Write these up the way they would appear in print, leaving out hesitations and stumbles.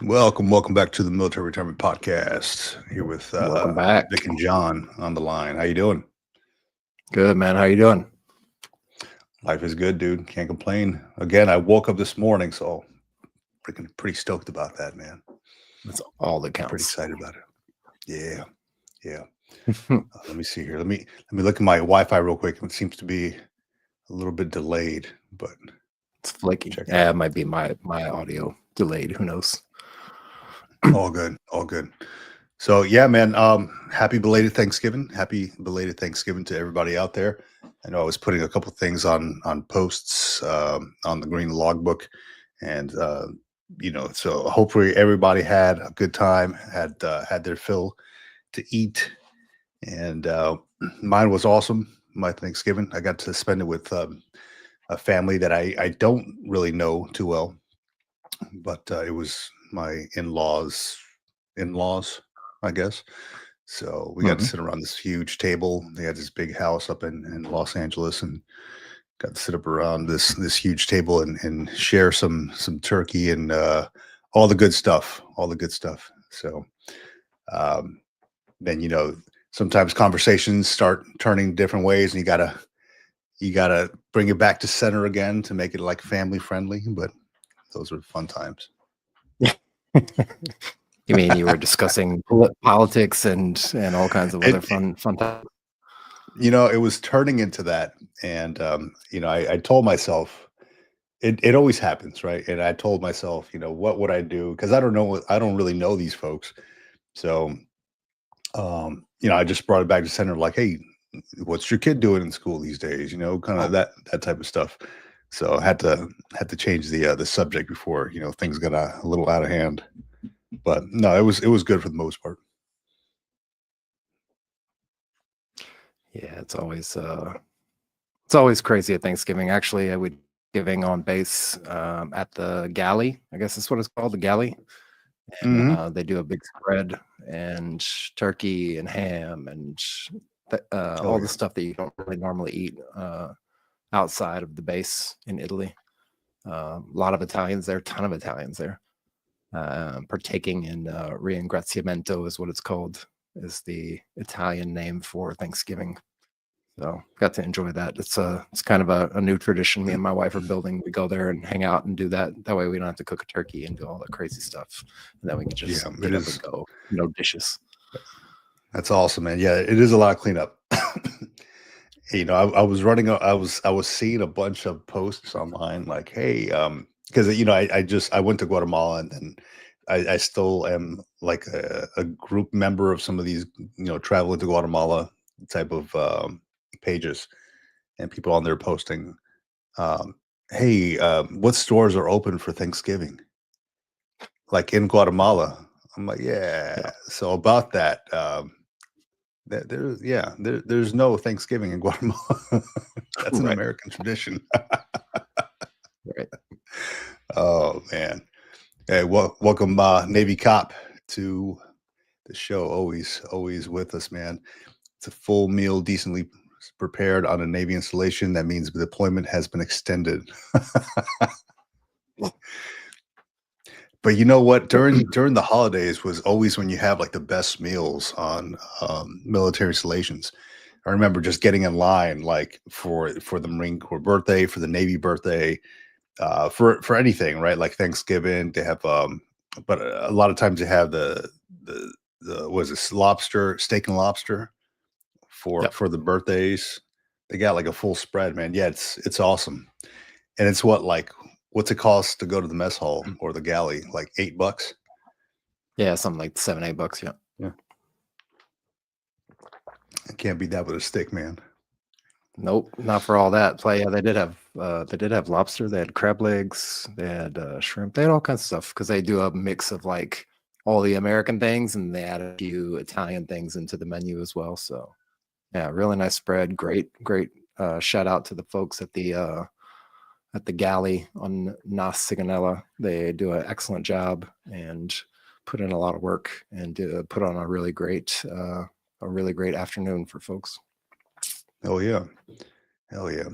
Welcome back to the Military Retirement Podcast. Here with Welcome back. Vic and John on the line. How you doing? Good, man. How you doing? Life is good, dude. Can't complain. Again, I woke up this morning, so freaking pretty stoked about that, man. That's all that Pretty counts. excited about it. Yeah. Let me see here. Let me look at my Wi-Fi real quick. It seems to be a little bit delayed, but It's flaky. check it Yeah, out. it might be my audio delayed. Who knows? All good. So yeah, man. Happy belated Thanksgiving. Happy belated Thanksgiving to everybody out there. I know I was putting a couple things on posts on the Green Logbook, and so hopefully everybody had a good time, had their fill to eat, and mine was awesome. My Thanksgiving, I got to spend it with a family that I don't really know too well, but it was my in-laws, I guess. So we got to Mhm. sit around this huge table. They had this big house up in Los Angeles, and got to sit up around this huge table and share some turkey and all the good stuff, So um, then sometimes conversations start turning different ways, and you gotta bring it back to center again to make it like family friendly. But those were fun times. You mean you were discussing politics and all kinds of other It, fun times? it was turning into that, and I told myself it always happens, right? And I told myself, what would I do? Because I don't really know these folks. So I just brought it back to center, like, hey, what's your kid doing in school these days? Kind of that type of stuff. So I had to change the subject before things got a little out of hand. But no, it was good for the most part. Yeah, it's always crazy at Thanksgiving. Actually, I would giving on base at the galley. I guess that's what it's called, the galley. And Hmm. they do a big spread and turkey and ham and Oh all the yeah. stuff that you don't really normally eat outside of the base in Italy. A lot of Italians there, ton of Italians there, partaking in Ringraziamento is what it's called, is the Italian name for Thanksgiving. So got to enjoy that. It's kind of a new tradition. Me and my wife are building. We go there and hang out and do that. That way we don't have to cook a turkey and do all that crazy stuff. And then we can Yeah, just it get up and is. go. No dishes. That's awesome, man. Yeah, it is a lot of cleanup. I was running. I was seeing a bunch of posts online, like, hey, because I went to Guatemala, and then I still am like a group member of some of these traveling to Guatemala type of pages, and people on there posting, um, hey, what stores are open for Thanksgiving? Like in Guatemala. I'm like, yeah. Yeah, So about that. There's no Thanksgiving in Guatemala. That's an right, American tradition. right. Oh man. Hey, welcome, Navy cop, to the show. Always with us, man. It's a full meal, decently prepared on a Navy installation. That means the deployment has been extended. But you know what? During the holidays was always when you have like the best meals on military installations. I remember just getting in line like for the Marine Corps birthday, for the Navy birthday, for anything, right? Like Thanksgiving, they have but a lot of times they have the was it lobster, steak and lobster Yep. for the birthdays. They got like a full spread, man. Yeah, it's awesome. And it's what's it cost to go to the mess hall or the galley? Like $8. Yeah, something like 7, $8. Yeah. Yeah. I can't beat that with a stick, man. Nope, not for all that. Play. Yeah, they did have lobster. They had crab legs. They had shrimp. They had all kinds of stuff because they do a mix of like all the American things and they add a few Italian things into the menu as well. So yeah, really nice spread. Great. Shout out to the folks at the galley on Nas Sigonella. They do an excellent job and put in a lot of work and put on a really great afternoon for folks. Oh yeah. Hell yeah.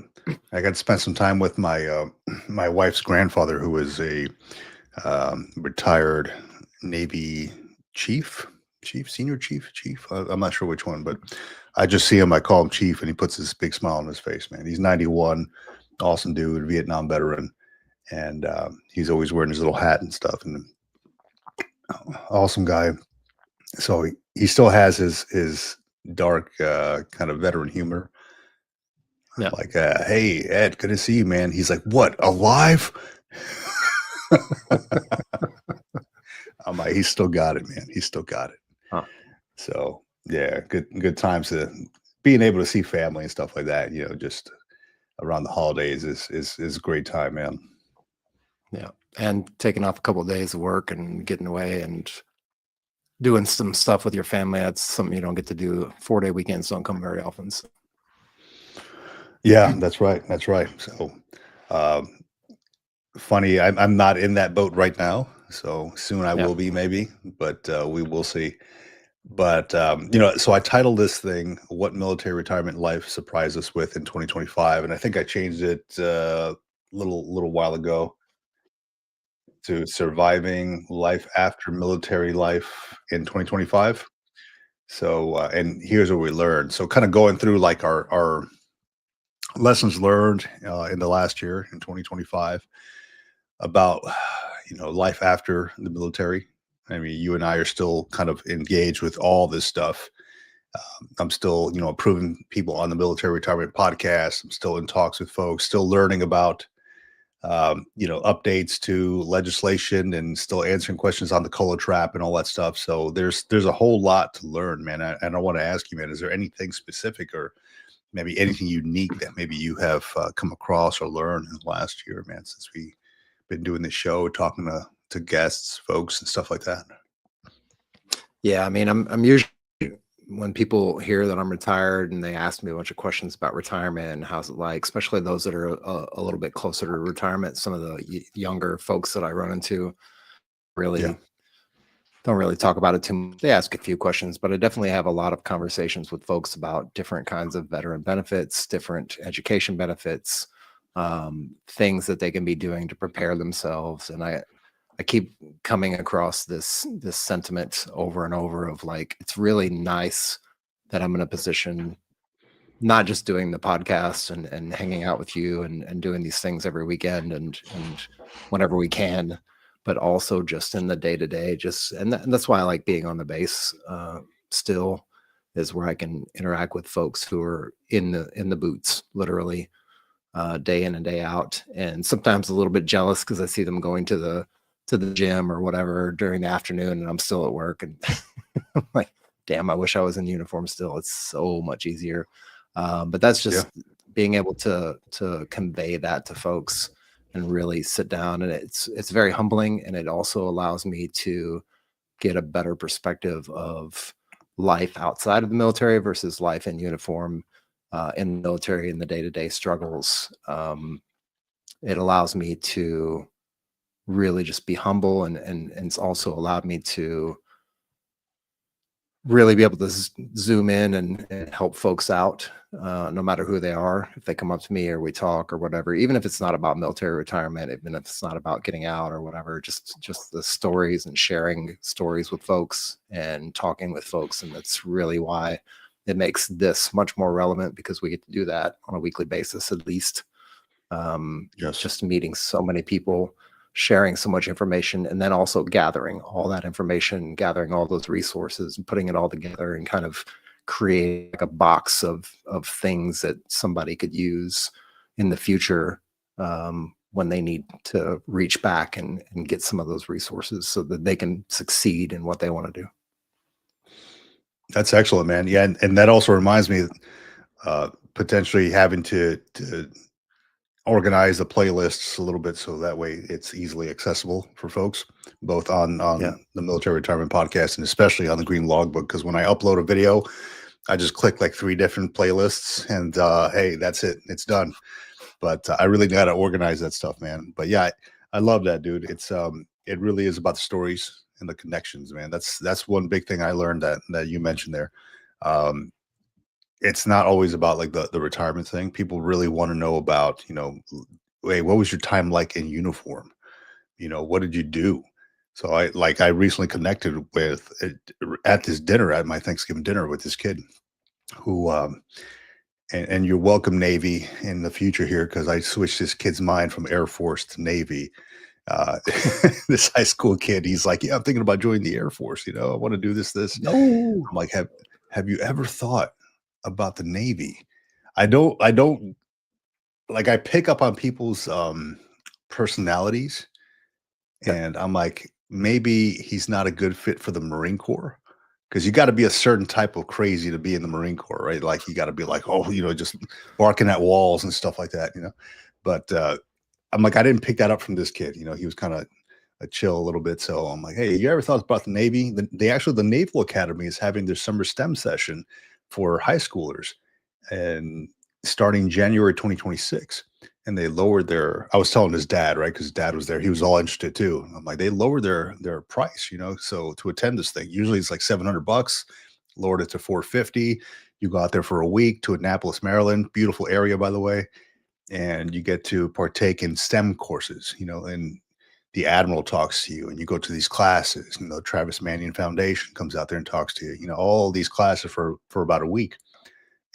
I got to spend some time with my my wife's grandfather, who was a retired Navy senior chief. I'm not sure which one, but I just see him. I call him Chief, and he puts this big smile on his face. Man, he's 91, awesome dude, Vietnam veteran, and he's always wearing his little hat and stuff. And awesome guy. So he still has his dark kind of veteran humor. Yeah. Like, hey Ed, good to see you, man. He's like, what, alive? I'm like, he's still got it, man. He's still got it. Huh. So yeah, good times to being able to see family and stuff like that. You know, just around the holidays is a great time, man. Yeah. And taking off a couple of days of work and getting away and doing some stuff with your family. That's something you don't get to do. 4-day weekends don't come very often. So. Yeah, that's right. That's right. So funny, I'm not in that boat right now. So soon I will be, maybe, but we will see. But so I titled this thing "What Military Retirement Life Surprised Us With in 2025," and I think I changed it little while ago to "Surviving Life After Military Life in 2025." So, and here's what we learned. So, kind of going through like our lessons learned in the last year in 2025 about life after the military. I mean, you and I are still kind of engaged with all this stuff. I'm still, approving people on the military retirement podcast. I'm still in talks with folks, still learning about, updates to legislation and still answering questions on the cola trap and all that stuff. So there's a whole lot to learn, man. And I want to ask you, man, is there anything specific or maybe anything unique that maybe you have come across or learned in the last year, man, since we been doing this show, talking to guests, folks, and stuff like that? Yeah, I mean, I'm usually, when people hear that I'm retired and they ask me a bunch of questions about retirement and how's it like, especially those that are a little bit closer to retirement, some of the younger folks that I run into really don't really talk about it too much. They ask a few questions, but I definitely have a lot of conversations with folks about different kinds of veteran benefits, different education benefits, things that they can be doing to prepare themselves. And I keep coming across this sentiment over and over of like, it's really nice that I'm in a position, not just doing the podcast and hanging out with you and doing these things every weekend and whenever we can, but also just in the day to day, and that's why I like being on the base still, is where I can interact with folks who are in the boots, literally, day in and day out. And sometimes a little bit jealous because I see them going to the gym or whatever during the afternoon and I'm still at work, and I'm like, damn, I wish I was in uniform still. It's so much easier. But that's just being able to convey that to folks and really sit down, and it's very humbling, and it also allows me to get a better perspective of life outside of the military versus life in uniform, in the military, and the day-to-day struggles. It allows me to really just be humble, and it's also allowed me to really be able to zoom in and help folks out, no matter who they are. If they come up to me or we talk or whatever, even if it's not about military retirement, even if it's not about getting out or whatever, just the stories and sharing stories with folks and talking with folks. And that's really why it makes this much more relevant, because we get to do that on a weekly basis, at least. Just meeting so many people, sharing so much information, and then also gathering all that information, gathering all those resources and putting it all together and kind of create like a box of things that somebody could use in the future, when they need to reach back and get some of those resources so that they can succeed in what they want to do. That's excellent, man. Yeah, and that also reminds me, potentially having to organize the playlists a little bit so that way it's easily accessible for folks, both on the military retirement podcast and especially on the green logbook. Because when I upload a video, I just click like 3 different playlists and hey, that's it, it's done. But I really got to organize that stuff, man. But yeah, I love that, dude. It's it really is about the stories and the connections, man. That's one big thing I learned that you mentioned there. It's not always about like the retirement thing. People really want to know about, hey, what was your time like in uniform? What did you do? So I recently connected with at this dinner at my Thanksgiving dinner with this kid who and you're welcome Navy in the future here because I switched this kid's mind from Air Force to Navy. Uh, this high school kid, he's like, yeah, I'm thinking about joining the Air Force. I want to do this. No. I'm like, have you ever thought about the Navy? I don't like I pick up on people's personalities Yeah. and I'm like, maybe he's not a good fit for the Marine Corps because you got to be a certain type of crazy to be in the Marine Corps, right? Like you got to be like, oh, just barking at walls and stuff like that. But I'm like, I didn't pick that up from this kid. He was kind of a chill a little bit. So I'm like, hey, you ever thought about the Navy? The Naval Academy is having their summer STEM session for high schoolers, and starting January 2026. And they lowered their. I was telling his dad, right, because dad was there. He was all interested too. I'm like, they lowered their price, So to attend this thing, usually it's like $700. Lowered it to 450. You go out there for a week to Annapolis, Maryland. Beautiful area, by the way, and you get to partake in STEM courses, and the admiral talks to you and you go to these classes, Travis Manion Foundation comes out there and talks to you, all these classes for about a week.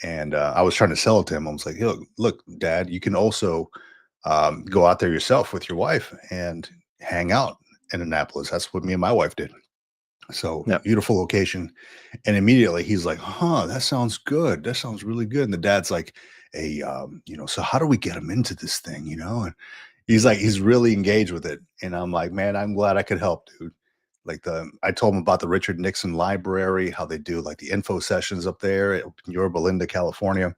And I was trying to sell it to him. I was like, hey, look, dad, you can also go out there yourself with your wife and hang out in Annapolis. That's what me and my wife did. So Yeah. beautiful location. And immediately he's like, huh, that sounds good. That sounds really good. And the dad's like, hey, so how do we get him into this thing, And he's like, he's really engaged with it. And I'm like, man, I'm glad I could help, dude. Like I told him about the Richard Nixon Library, how they do like the info sessions up there at Yorba Linda, California.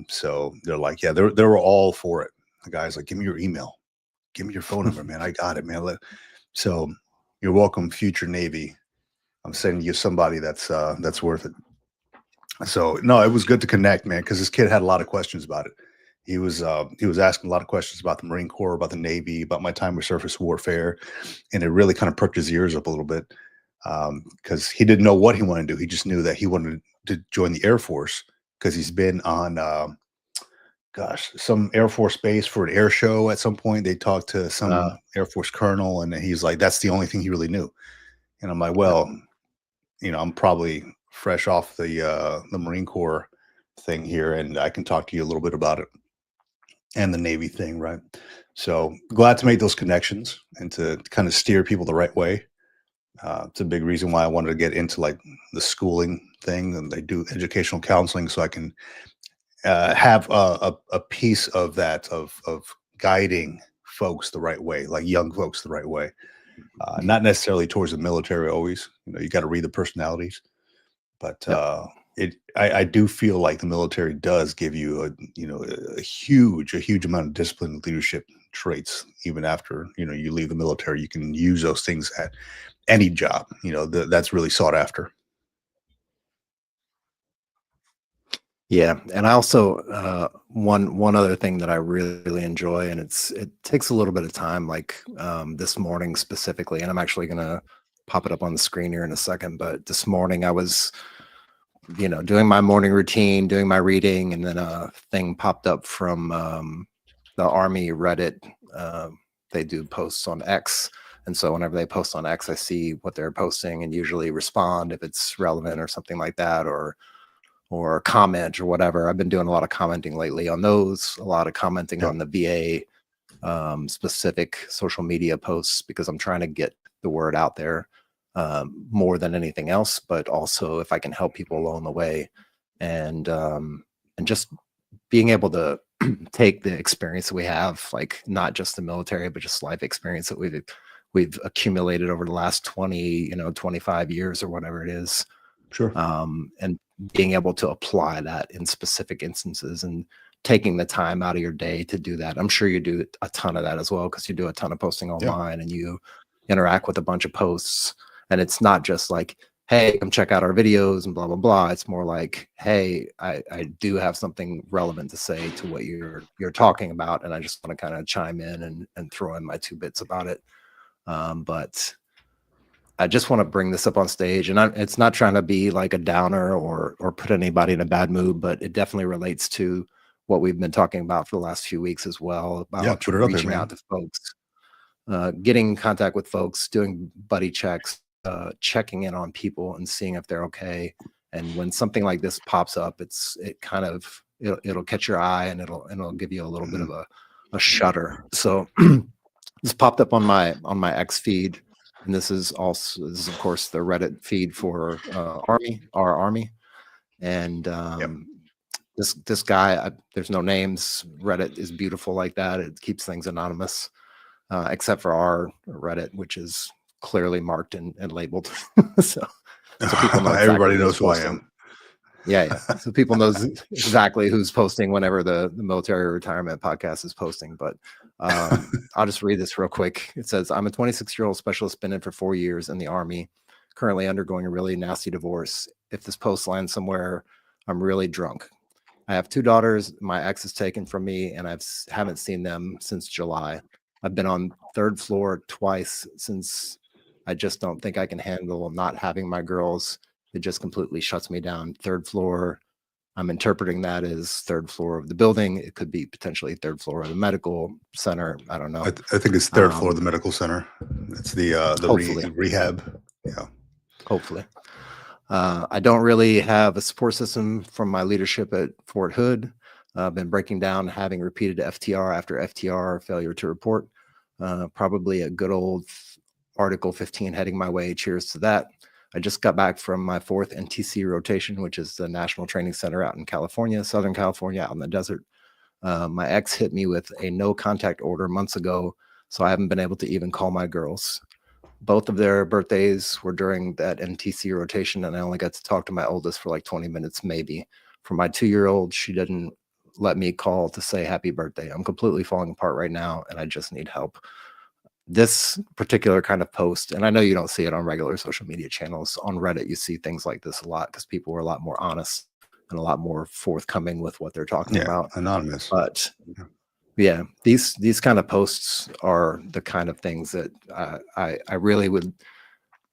So they're like, yeah, they were all for it. The guy's like, give me your email, give me your phone number, man. I got it, man. So you're welcome, future Navy. I'm sending you somebody that's worth it. So no, it was good to connect, man, because this kid had a lot of questions about it. He was asking a lot of questions about the Marine Corps, about the Navy, about my time with surface warfare, and it really kind of perked his ears up a little bit because he didn't know what he wanted to do. He just knew that he wanted to join the Air Force because he's been on, some Air Force base for an air show at some point. They talked to Uh, some Air Force colonel, and he's like, that's the only thing he really knew. And I'm like, yeah. well, I'm probably fresh off the Marine Corps thing here, and I can talk to you a little bit about it and the Navy thing, right? So glad to make those connections and to kind of steer people the right way. It's a big reason why I wanted to get into like the schooling thing, and they do educational counseling, so I can have a piece of that of guiding folks the right way, like young folks the right way. Not necessarily towards the military always. You got to read the personalities, but Yep. I do feel like the military does give you a huge amount of discipline and leadership traits. Even after you leave the military, you can use those things at any job. That's really sought after. Yeah, and I also one other thing that I really enjoy, and it takes a little bit of time, like this morning specifically, and I'm actually gonna pop it up on the screen here in a second. But this morning I was, doing my morning routine, doing my reading, and then a thing popped up from the Army Reddit. They do posts on X, and so whenever they post on X, I see what they're posting and usually respond if it's relevant or something like that, or comment or whatever. I've been doing a lot of commenting lately on those, a lot of commenting Yeah, on the VA specific social media posts because I'm trying to get the word out there more than anything else. But also, if I can help people along the way, and just being able to take the experience that we have, like not just the military, but just life experience that we've accumulated over the last 20, 25 years or whatever it is, sure. and being able to apply that in specific instances and taking the time out of your day to do that. I'm sure you do a ton of that as well because you do a ton of posting Yeah, online and you interact with a bunch of posts. And it's not just like, hey, come check out our videos and blah, blah, blah. It's more like, hey, I do have something relevant to say to what you're talking about. And I just want to kind of chime in and throw in my 2 bits about it. But I just want to bring this up on stage, and it's not trying to be like a downer or put anybody in a bad mood, but it definitely relates to what we've been talking about for the last few weeks as well yeah. about Put it up there, reaching out man. to folks. getting in contact with folks, doing buddy checks, checking in on people and seeing if they're okay. And when something like this pops up, it'll catch your eye, and it'll give you a little bit of a shudder. So this popped up on my X feed, and this is of course the Reddit feed for our army, and Yep. this guy, there's no names. Reddit is beautiful like that. It keeps things anonymous, except for our Reddit, which is clearly marked and labeled. so people know exactly Everybody who's knows who I posting. am. Yeah. So people knows exactly who's posting whenever the military retirement podcast is posting. But I'll just read this real quick. It says, I'm a 26-year-old specialist, been in for 4 years in the Army, currently undergoing a really nasty divorce. If this post lands somewhere, I'm really drunk. I have 2 daughters. My ex is taken from me, and haven't seen them since July. I've been on 3rd floor twice since. I just don't think I can handle not having my girls. It just completely shuts me down. 3rd floor, I'm interpreting that as 3rd floor of the building. It could be potentially 3rd floor of the medical center. I don't know. I think it's 3rd floor of the medical center. It's the Hopefully. rehab. Yeah. Hopefully. I don't really have a support system from my leadership at Fort Hood. I've been breaking down, having repeated FTR after FTR, failure to report. Probably a good old Article 15 heading my way. Cheers to that. I just got back from my 4th NTC rotation, which is the National Training Center out in California, Southern California, out in the desert. My ex hit me with a no contact order months ago, so I haven't been able to even call my girls. Both of their birthdays were during that NTC rotation, and I only got to talk to my oldest for like 20 minutes, maybe. For my 2-year-old, she didn't let me call to say happy birthday. I'm completely falling apart right now, and I just need help. This particular kind of post, and I know you don't see it on regular social media channels. On Reddit, you see things like this a lot because people are a lot more honest and a lot more forthcoming with what they're talking about. Anonymous. But yeah, these kind of posts are the kind of things that I really would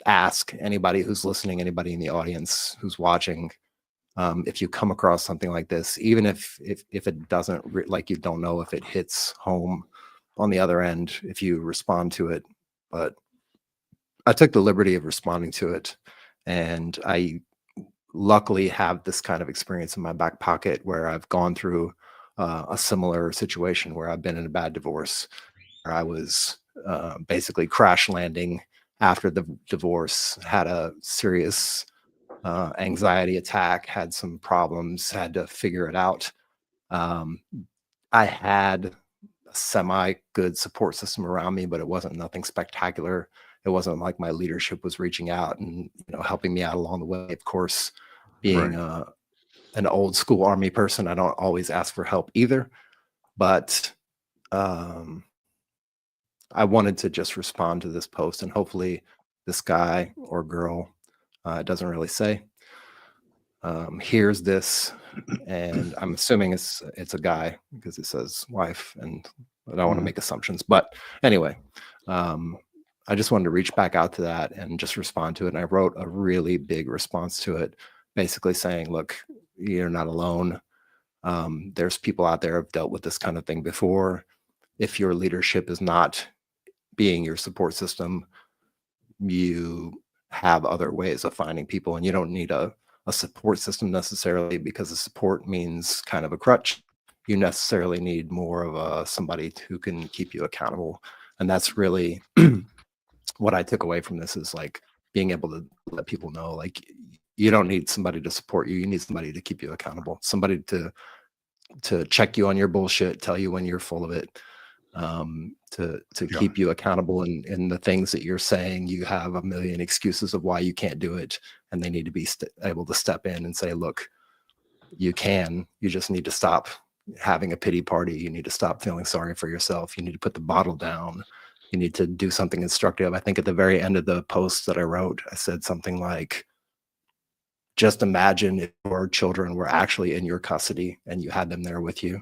ask anybody who's listening, anybody in the audience who's watching, if you come across something like this, even if it doesn't like, you don't know if it hits home on the other end, if you respond to it. But I took the liberty of responding to it, and I luckily have this kind of experience in my back pocket where I've gone through a similar situation where I've been in a bad divorce, where I was basically crash landing after the divorce, had a serious anxiety attack, had some problems, had to figure it out. I had a semi good support system around me, but it wasn't nothing spectacular. It wasn't like my leadership was reaching out and helping me out along the way. Of course, being an old school Army person, I don't always ask for help either. But I wanted to just respond to this post, and hopefully this guy or girl, it doesn't really say, hears this, and I'm assuming it's a guy because it says wife, and I don't want to make assumptions. But anyway, I just wanted to reach back out to that and just respond to it. And I wrote a really big response to it, basically saying, look, you're not alone. There's people out there who have dealt with this kind of thing before. If your leadership is not being your support system, you have other ways of finding people, and you don't need a support system necessarily, because a support means kind of a crutch. You necessarily need more of somebody who can keep you accountable. And that's really what I took away from this, is like being able to let people know, like, you don't need somebody to support you. You need somebody to keep you accountable, somebody to check you on your bullshit, tell you when you're full of it, to keep you accountable in the things that you're saying. You have a million excuses of why you can't do it, and they need to be able to step in and say, look, you just need to stop having a pity party. You need to stop feeling sorry for yourself. You need to put the bottle down. You need to do something instructive. I think at the very end of the post that I wrote, I said something like, just imagine if your children were actually in your custody and you had them there with you,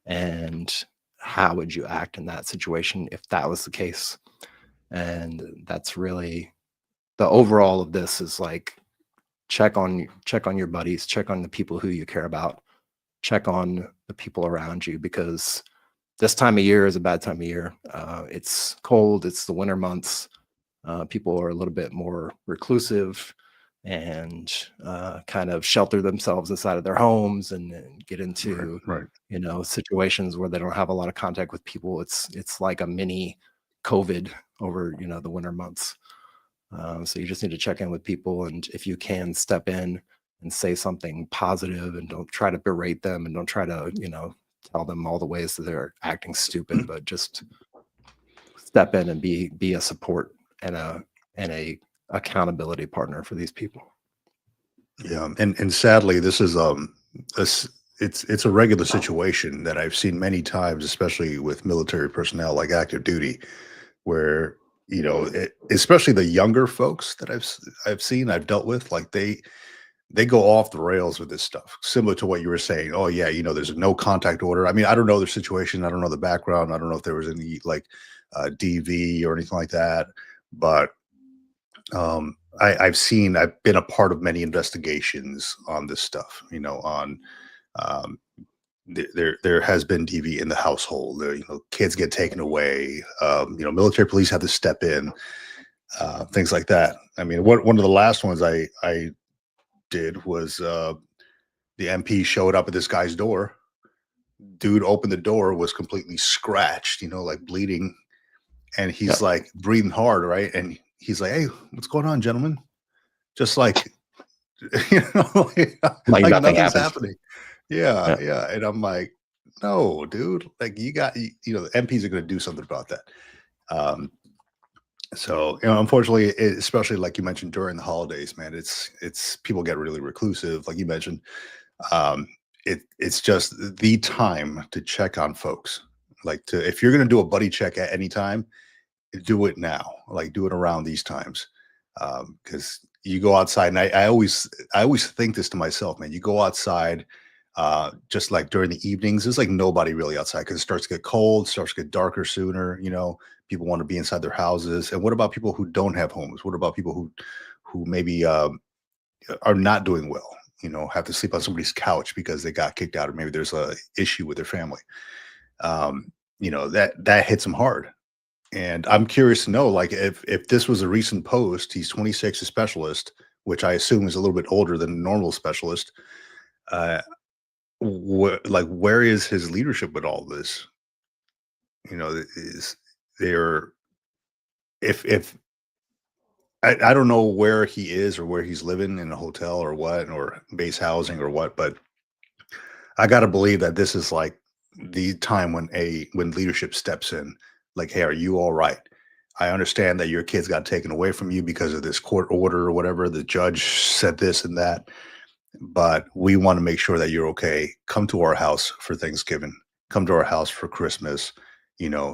and how would you act in that situation if that was the case? And that's really the overall of this, is like, check on your buddies, check on the people who you care about, check on the people around you, because this time of year is a bad time of year. It's cold. It's the winter months. People are a little bit more reclusive and kind of shelter themselves inside of their homes and get Right, into right. situations where they don't have a lot of contact with people. It's like a mini COVID over the winter months. So you just need to check in with people, and if you can, step in and say something positive, and don't try to berate them, and don't try to tell them all the ways that they're acting stupid, but just step in and be a support and a accountability partner for these people. Yeah, and sadly, this is this it's a regular situation that I've seen many times, especially with military personnel like active duty, where especially the younger folks that I've seen, I've dealt with, like they go off the rails with this stuff, similar to what you were saying. Oh yeah, there's a no contact order. I mean, I don't know their situation, I don't know the background, I don't know if there was any like DV or anything like that, but I've been a part of many investigations on this stuff, on um, there has been DV in the household. Kids get taken away. Military police have to step in, things like that. I mean, one of the last ones I did was the MP showed up at this guy's door. Dude opened the door, was completely scratched, like bleeding, and Yeah, he's like breathing hard, right? And he's like, "Hey, what's going on, gentlemen?" Just like like, like like nothing nothing's happened. happening. Yeah, Yeah, yeah. And I'm like, no, dude. Like the MPs are going to do something about that. Um, so unfortunately, especially like you mentioned during the holidays, man, it's people get really reclusive, like you mentioned. Um, it's just the time to check on folks. Like to if you're going to do a buddy check at any time, do it now. Like do it around these times, because you go outside, and I always think this to myself, man. You go outside, just like during the evenings. There's like nobody really outside because it starts to get cold, starts to get darker sooner. People want to be inside their houses. And what about people who don't have homes? What about people who maybe are not doing well? Have to sleep on somebody's couch because they got kicked out, or maybe there's a issue with their family. That hits them hard. And I'm curious to know, like, if this was a recent post, he's 26, a specialist, which I assume is a little bit older than a normal specialist. Uh, where is his leadership with all this? Is there if I don't know where he is or where he's living in a hotel or what, or base housing or what, but I got to believe that this is like the time when leadership steps in. Like, hey, are you all right? I understand that your kids got taken away from you because of this court order or whatever. The judge said this and that, but we want to make sure that you're okay. Come to our house for Thanksgiving. Come to our house for Christmas.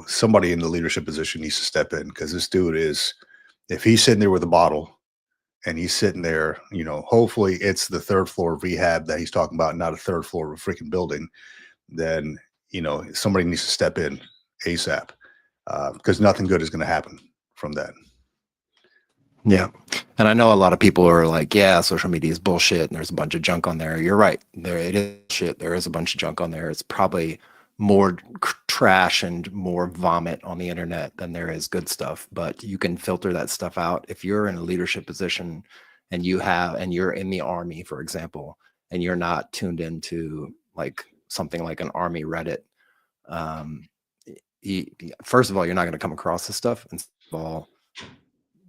Somebody in the leadership position needs to step in, because this dude is, if he's sitting there with a bottle and he's sitting there, hopefully it's the third floor of rehab that he's talking about, not a third floor of a freaking building, then, somebody needs to step in ASAP, because nothing good is going to happen from that. yeah. And I know a lot of people are like, yeah, social media is bullshit and there's a bunch of junk on there. You're right. There it is shit. There is a bunch of junk on there. It's probably more trash and more vomit on the internet than there is good stuff, but you can filter that stuff out. If you're in a leadership position and you're in the army, for example, and you're not tuned into like something like an army Reddit, um, first of all, you're not going to come across this stuff. And second of all,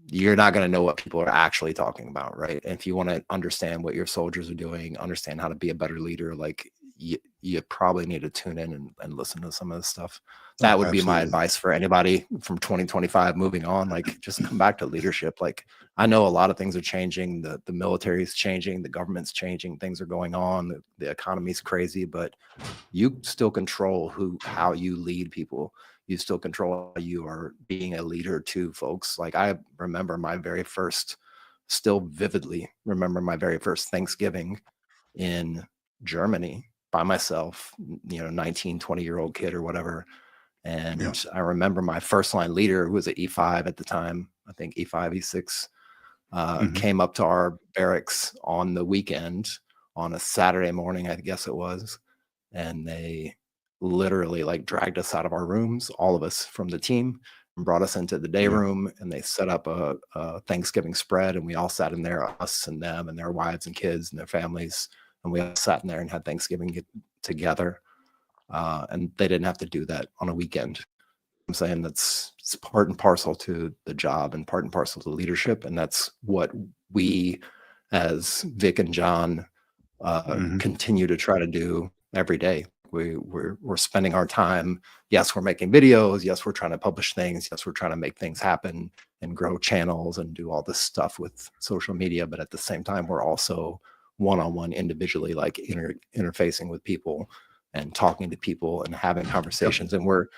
you're not going to know what people are actually talking about, right? And if you want to understand what your soldiers are doing, understand how to be a better leader, like you probably need to tune in and listen to some of this stuff. That Oh, would be my absolutely. advice for anybody from 2025 moving on. Like, just come back to leadership. Like, I know a lot of things are changing. The military is changing. The government's changing. Things are going on. The economy's crazy, but you still control how you lead people. You still control how you are being a leader to folks. Like, I remember still vividly remember my very first Thanksgiving in Germany by myself, 19, 20-year-old kid or whatever. Yeah. And I remember my first line leader, who was at E5 at the time, I think E5, E6, Hmm. came up to our barracks on the weekend on a Saturday morning, I guess it was, and they literally like dragged us out of our rooms, all of us from the team, and brought us into the day Yeah. room, and they set up a Thanksgiving spread, and we all sat in there, us and them and their wives and kids and their families, and we all sat in there and had Thanksgiving together. And they didn't have to do that on a weekend. I'm saying that's it's part and parcel to the job and part and parcel to leadership, and that's what we, as Vic and John, Hmm. continue to try to do every day. We're spending our time. Yes, we're making videos. Yes, we're trying to publish things. Yes, we're trying to make things happen and grow channels and do all this stuff with social media. But at the same time, we're also one-on-one individually, like interfacing with people and talking to people and having conversations. And we're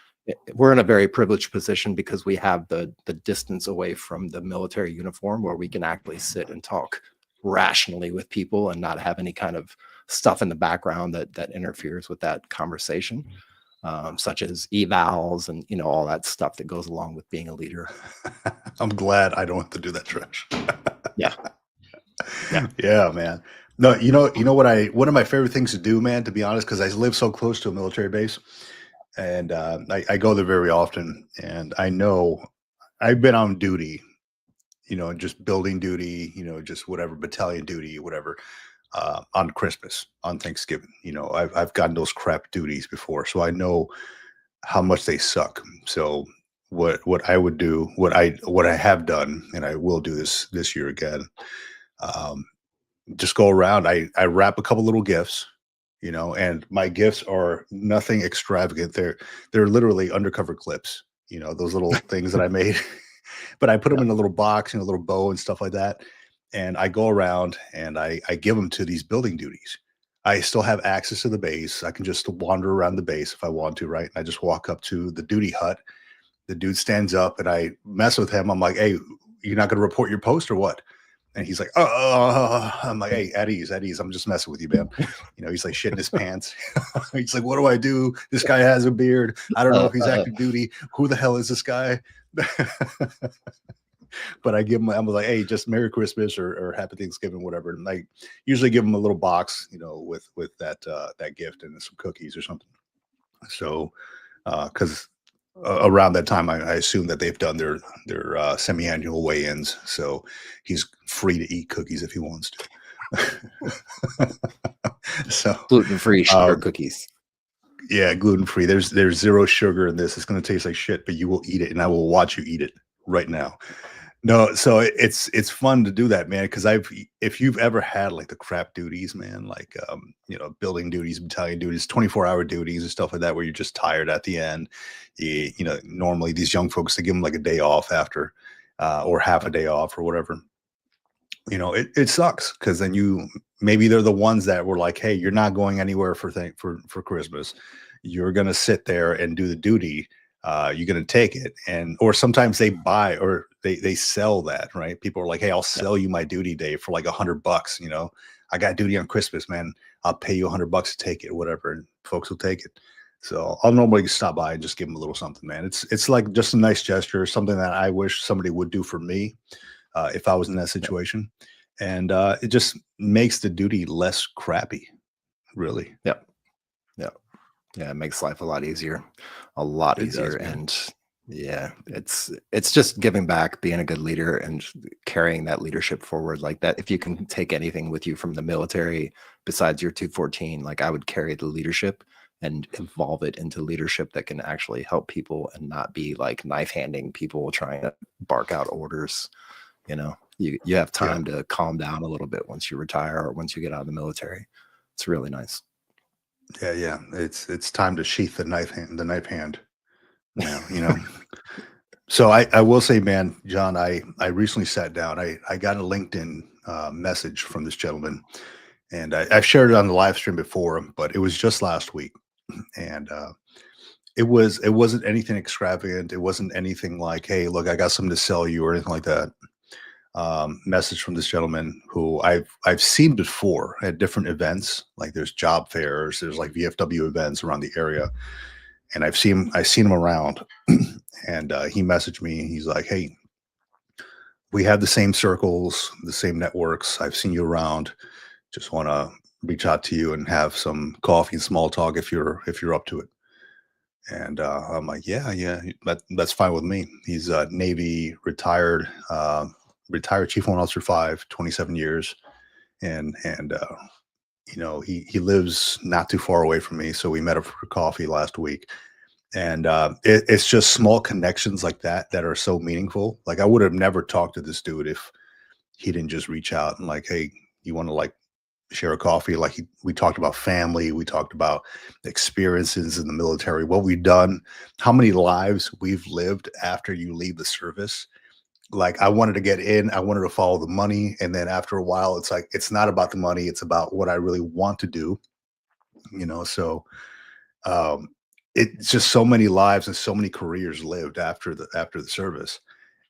in a very privileged position because we have the distance away from the military uniform where we can actually sit and talk rationally with people and not have any kind of stuff in the background that interferes with that conversation, such as evals and all that stuff that goes along with being a leader. I'm glad I don't have to do that, Trish. Yeah. Yeah. Yeah, man. No, one of my favorite things to do, man, to be honest, because I live so close to a military base, and I go there very often, and I know I've been on duty, just building duty, just whatever, battalion duty, whatever, on Christmas, on Thanksgiving. I've gotten those crap duties before, so I know how much they suck. So what I would do, what I have done, and I will do this year again. Um, just go around. I wrap a couple little gifts, and my gifts are nothing extravagant. They're literally undercover clips, those little things that I made. But I put them Yeah. in a little box, a little bow and stuff like that. And I go around and I give them to these building duties. I still have access to the base. I can just wander around the base if I want to, right? And I just walk up to the duty hut. The dude stands up and I mess with him. I'm like, hey, you're not going to report your post or what? And he's like, oh, I'm like, hey, at ease. I'm just messing with you, man. He's like shitting his pants. He's like, what do I do? This guy has a beard. I don't know if he's active duty. Who the hell is this guy? But I give him, I was like, hey, just Merry Christmas or Happy Thanksgiving, whatever. And I usually give him a little box, with that gift and some cookies or something. So, because around that time, I assume that they've done their semi-annual weigh-ins, so he's free to eat cookies if he wants to. So Gluten-free sugar cookies. Yeah, gluten-free. There's zero sugar in this. It's going to taste like shit, but you will eat it, and I will watch you eat it right now. No, so it's fun to do that, man. Because if you've ever had like the crap duties, man, like building duties, battalion duties, 24-hour duties and stuff like that, where you're just tired at the end. Normally these young folks, they give them like a day off after, or half a day off or whatever. It sucks because then maybe they're the ones that were like, hey, you're not going anywhere for Christmas. You're gonna sit there and do the duty. You're gonna take it, or sometimes they buy or they sell that, right? People are like, hey, I'll sell you my duty day for like $100. I got duty on Christmas, man. I'll pay you $100 to take it, whatever, and folks will take it. So I'll normally stop by and just give them a little something, man. It's like just a nice gesture, something that I wish somebody would do for me. If I was in that situation. And it just makes the duty less crappy, really. Yep. Yeah. Yeah. It makes life a lot easier. A lot It easier. does, man. And yeah, it's just giving back, being a good leader and carrying that leadership forward like that. If you can take anything with you from the military besides your 214, like I would carry the leadership and evolve it into leadership that can actually help people and not be like knife handing people trying to bark out orders. You have time to calm down a little bit once you retire or once you get out of the military. It's really nice. Yeah. It's time to sheath the knife hand now. So I will say, man, John, I recently sat down. I got a LinkedIn message from this gentleman, and I've shared it on the live stream before, but it was just last week, and it wasn't anything extravagant. It wasn't anything like, hey, look, I got something to sell you or anything like that. Message from this gentleman who I've seen before at different events. Like there's job fairs, there's like VFW events around the area, and I've seen him around. And he messaged me. He's like, "Hey, we have the same circles, the same networks. I've seen you around. Just want to reach out to you and have some coffee and small talk if you're up to it." And I'm like, yeah, that's fine with me. He's Navy retired, retired Chief Warrant Officer 5, 27 years, and he lives not too far away from me, so we met up for coffee last week. And it's just small connections like that that are so meaningful. Like I would have never talked to this dude if he didn't just reach out and like, hey, you want to like share a coffee? Like we talked about family, we talked about experiences in the military, what we've done, how many lives we've lived after you leave the service. Like I wanted to get in, I wanted to follow the money, and then after a while, it's like it's not about the money, it's about what I really want to do. So um, it's just so many lives and so many careers lived after the service,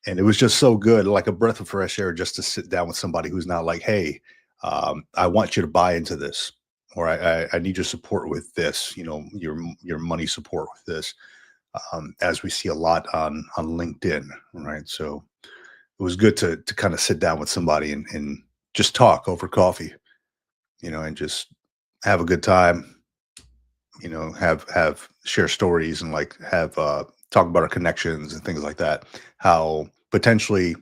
and it was just so good, like a breath of fresh air, just to sit down with somebody who's not like, hey, I want you to buy into this, or I need your support with this, your money support with this, as we see a lot on LinkedIn, right? So it was good to kind of sit down with somebody and just talk over coffee, and just have a good time, have share stories and like have talk about our connections and things like that. How potentially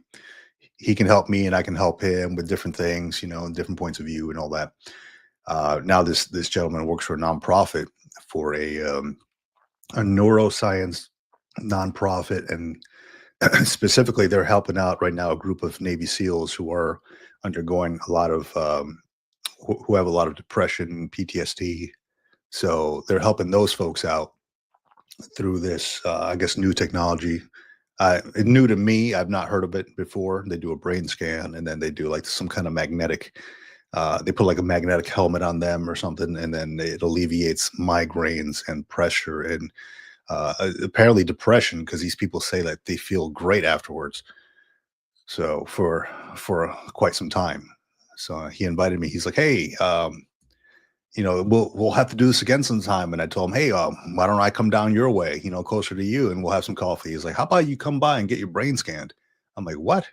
he can help me and I can help him with different things, and different points of view and all that. Now this gentleman works for a nonprofit for a neuroscience nonprofit, and specifically they're helping out right now a group of Navy SEALs who are undergoing a lot of who have a lot of depression, PTSD. So they're helping those folks out through this, I guess, new technology. It's new to me. I've not heard of it before. They do a brain scan and then they do like some kind of magnetic. They put like a magnetic helmet on them or something, and then it alleviates migraines and pressure and apparently depression, because these people say that they feel great afterwards. So for quite some time. So he invited me. He's like, "Hey, we'll have to do this again sometime." And I told him, "Hey, why don't I come down your way, closer to you, and we'll have some coffee." He's like, "How about you come by and get your brain scanned?" I'm like, "What?"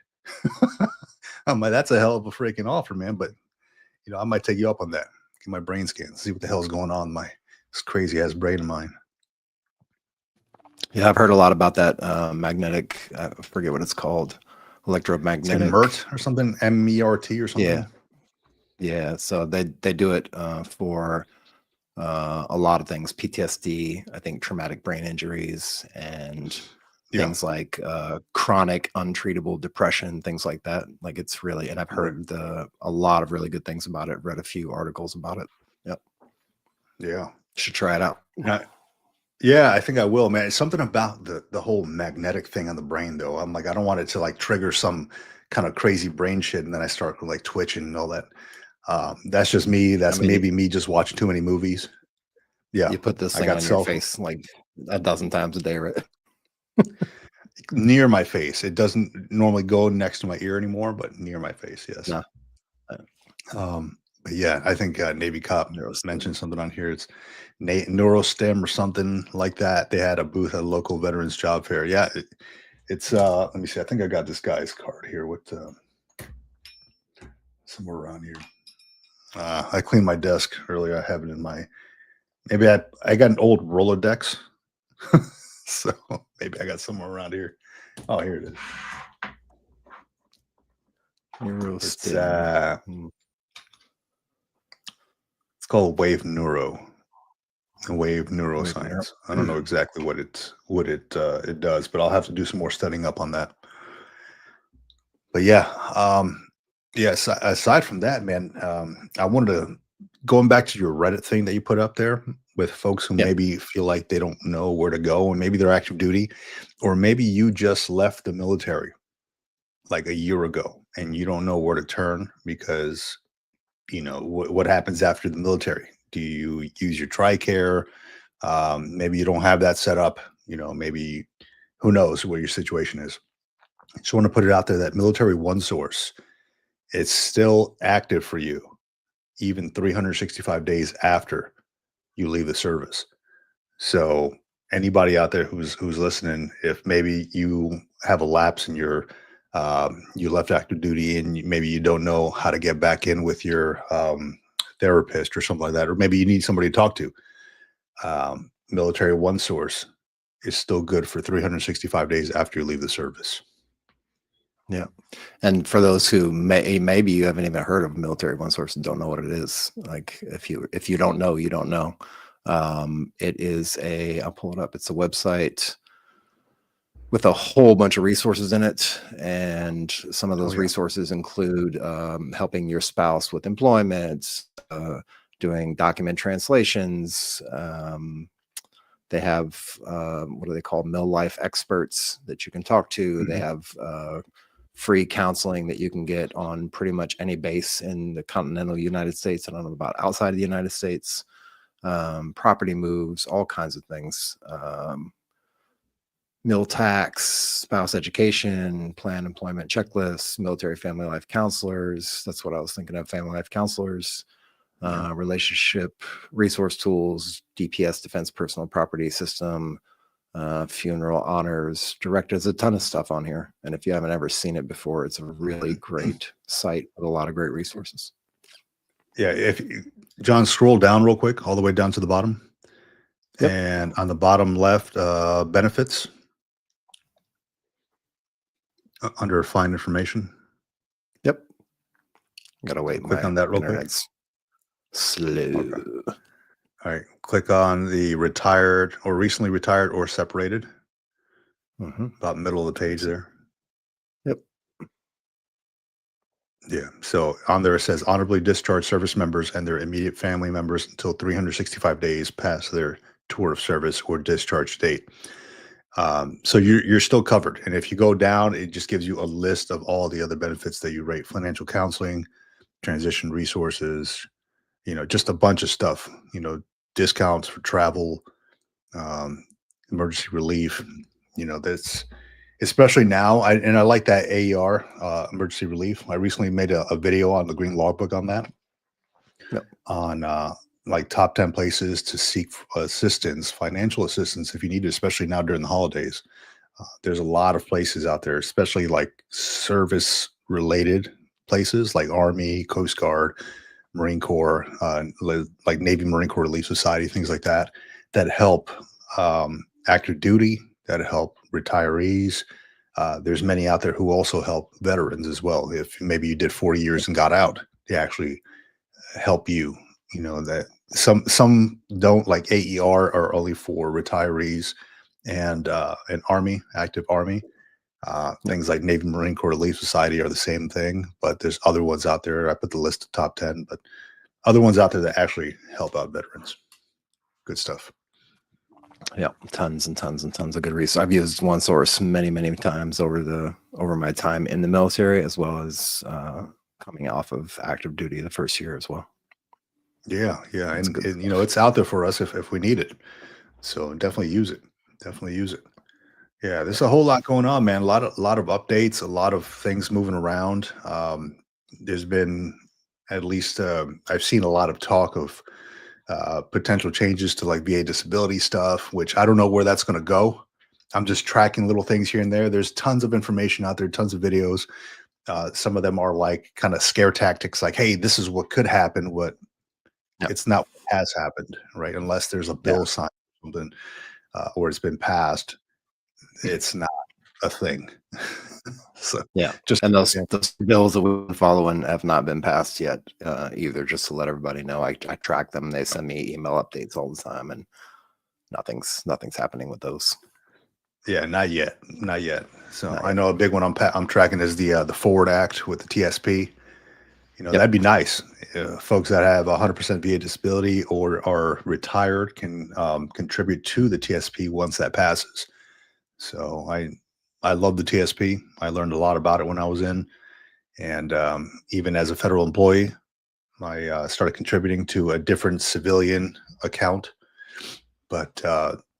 I'm like, "That's a hell of a freaking offer, man." But I might take you up on that. Get my brain scanned, see what the hell's going on in my this crazy ass brain of mine. Yeah, I've heard a lot about that magnetic. I forget what it's called, It's like electromagnetic. MERT or something, MERT or Yeah, something. yeah. So they do it for a lot of things: PTSD, I think, traumatic brain injuries, and Yeah, things like chronic untreatable depression, things like that. Like it's really, and I've right. heard a lot of really good things about it. Read a few articles about it. Yep, Yeah. should try it out. Yeah, I think I will, man. It's something about the whole magnetic thing on the brain, though. I'm like, I don't want it to like trigger some kind of crazy brain shit, and then I start like twitching and all that. That's just me. I That's mean, maybe me just watching too many movies. Yeah, you put this I thing got on your self face like a dozen times a day, right? near my face. It doesn't normally go next to my ear anymore, but near my face, yes. No, But yeah, I think Navy Cop mentioned neurostim. something on here. It's Neurostem or something like that. They had a booth at a local veterans job fair. Yeah, it's let me see. I think I got this guy's card here with somewhere around here. I cleaned my desk earlier. I have it in my maybe I got an old Rolodex, so maybe I got somewhere around here. Oh, here it is. It's Neurostim. uh, Hmm. it's called Wave Wave neuro. Neuroscience. I don't know exactly what it does, but I'll have to do some more studying up on that. But yeah, aside from that, man, I wanted to going back to your Reddit thing that you put up there with folks who Yeah. maybe feel like they don't know where to go, and maybe they're active duty, or maybe you just left the military like a year ago and you don't know where to turn because what happens after the military. Do you use your TRICARE? Maybe you don't have that set up. Maybe who knows what your situation is. Just want to put it out there that Military One Source, it's still active for you, even 365 days after you leave the service. So anybody out there who's listening, if maybe you have a lapse in your you left active duty and maybe you don't know how to get back in with your therapist or something like that, or maybe you need somebody to talk to. Military One Source is still good for 365 days after you leave the service. Yeah. And for those who maybe you haven't even heard of military one source and don't know what it is, like if you don't know, you don't know. It is I'll pull it up. It's a website with a whole bunch of resources in it, and some of those resources include helping your spouse with employment, doing document translations. They have what do they call mill life experts that you can talk to. They have free counseling that you can get on pretty much any base in the continental United States. I don't know about outside of the United States. Property moves, all kinds of things. Meal tax, spouse education, plan employment checklists, military family life counselors. That's what I was thinking of, family life counselors, relationship resource tools, DPS, defense personal property system, funeral honors, direct. There's a ton of stuff on here. And if you haven't ever seen it before, it's a really great site with a lot of great resources. Yeah. John, scroll down real quick, all the way down to the bottom. Yep. And on the bottom left, benefits. Under find information. Yep. Gotta wait. Click on that real quick. Slow. Okay. All right. Click on the retired or recently retired or separated. About middle of the page there. Yep. Yeah. So on there it says honorably discharged service members and their immediate family members until 365 days past their tour of service or discharge date. So you're still covered. And if you go down, it just gives you a list of all the other benefits that you rate: financial counseling, transition resources, just a bunch of stuff, discounts for travel, emergency relief, that's especially now. I like that AER, emergency relief. I recently made a video on the green logbook on that, on like top 10 places to seek assistance, financial assistance, if you need it, especially now during the holidays. There's a lot of places out there, especially like service related places like Army, Coast Guard, Marine Corps, like Navy Marine Corps Relief Society, things like that, that help active duty, that help retirees. There's many out there who also help veterans as well. If maybe you did 40 years and got out, they actually help you. That some don't, like AER are only for retirees and Army, active Army. Things like Navy Marine Corps Relief Society are the same thing, but there's other ones out there. I put the list of top 10, but other ones out there that actually help out veterans. Good stuff. Yeah, tons and tons and tons of good research. I've used one source many times over my time in the military, as well as coming off of active duty the first year as well. Yeah, and it's out there for us if we need it. So definitely use it. Yeah, there's a whole lot going on, man. A lot of updates, a lot of things moving around. There's been at least I've seen a lot of talk of potential changes to like VA disability stuff, which I don't know where that's going to go. I'm just tracking little things here and there. There's tons of information out there, tons of videos. Some of them are like kind of scare tactics, like, hey, this is what could happen. It's not what has happened, right? Unless there's a bill signed or something, or it's been passed, it's not a thing. So and those bills that we've been following have not been passed yet either. Just to let everybody know, I track them. They send me email updates all the time, and nothing's happening with those. Yeah, not yet. So I know a big one I'm tracking is the Forward Act with the TSP. That'd be nice. Folks that have 100% VA disability or are retired can contribute to the TSP once that passes. So I love the TSP. I learned a lot about it when I was in, and even as a federal employee, I started contributing to a different civilian account. But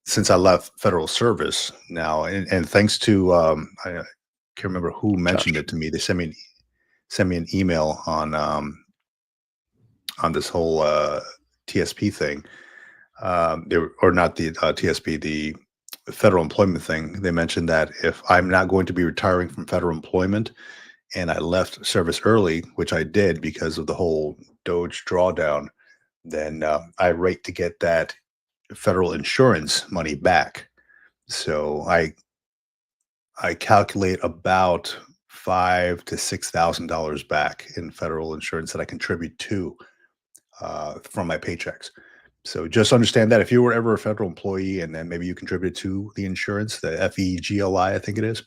since I left federal service now, and thanks to I can't remember who mentioned it to me. They sent me an email on this whole TSP thing. Or not the TSP, the federal employment thing. They mentioned that if I'm not going to be retiring from federal employment and I left service early, which I did because of the whole Doge drawdown, then I rate to get that federal insurance money back. So I calculate about five to $6,000 back in federal insurance that I contribute to from my paychecks. So just understand that if you were ever a federal employee and then maybe you contributed to the insurance, the FEGLI, I think it is,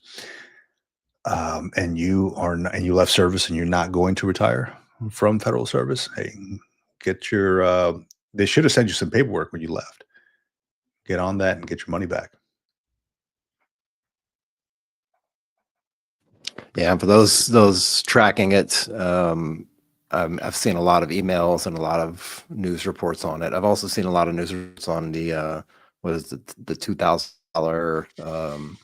and and you left service and you're not going to retire from federal service, hey, get your. They should have sent you some paperwork when you left. Get on that and get your money back. Yeah, for those tracking it, I've seen a lot of emails and a lot of news reports on it. I've also seen a lot of news reports on the what is it, the $2,000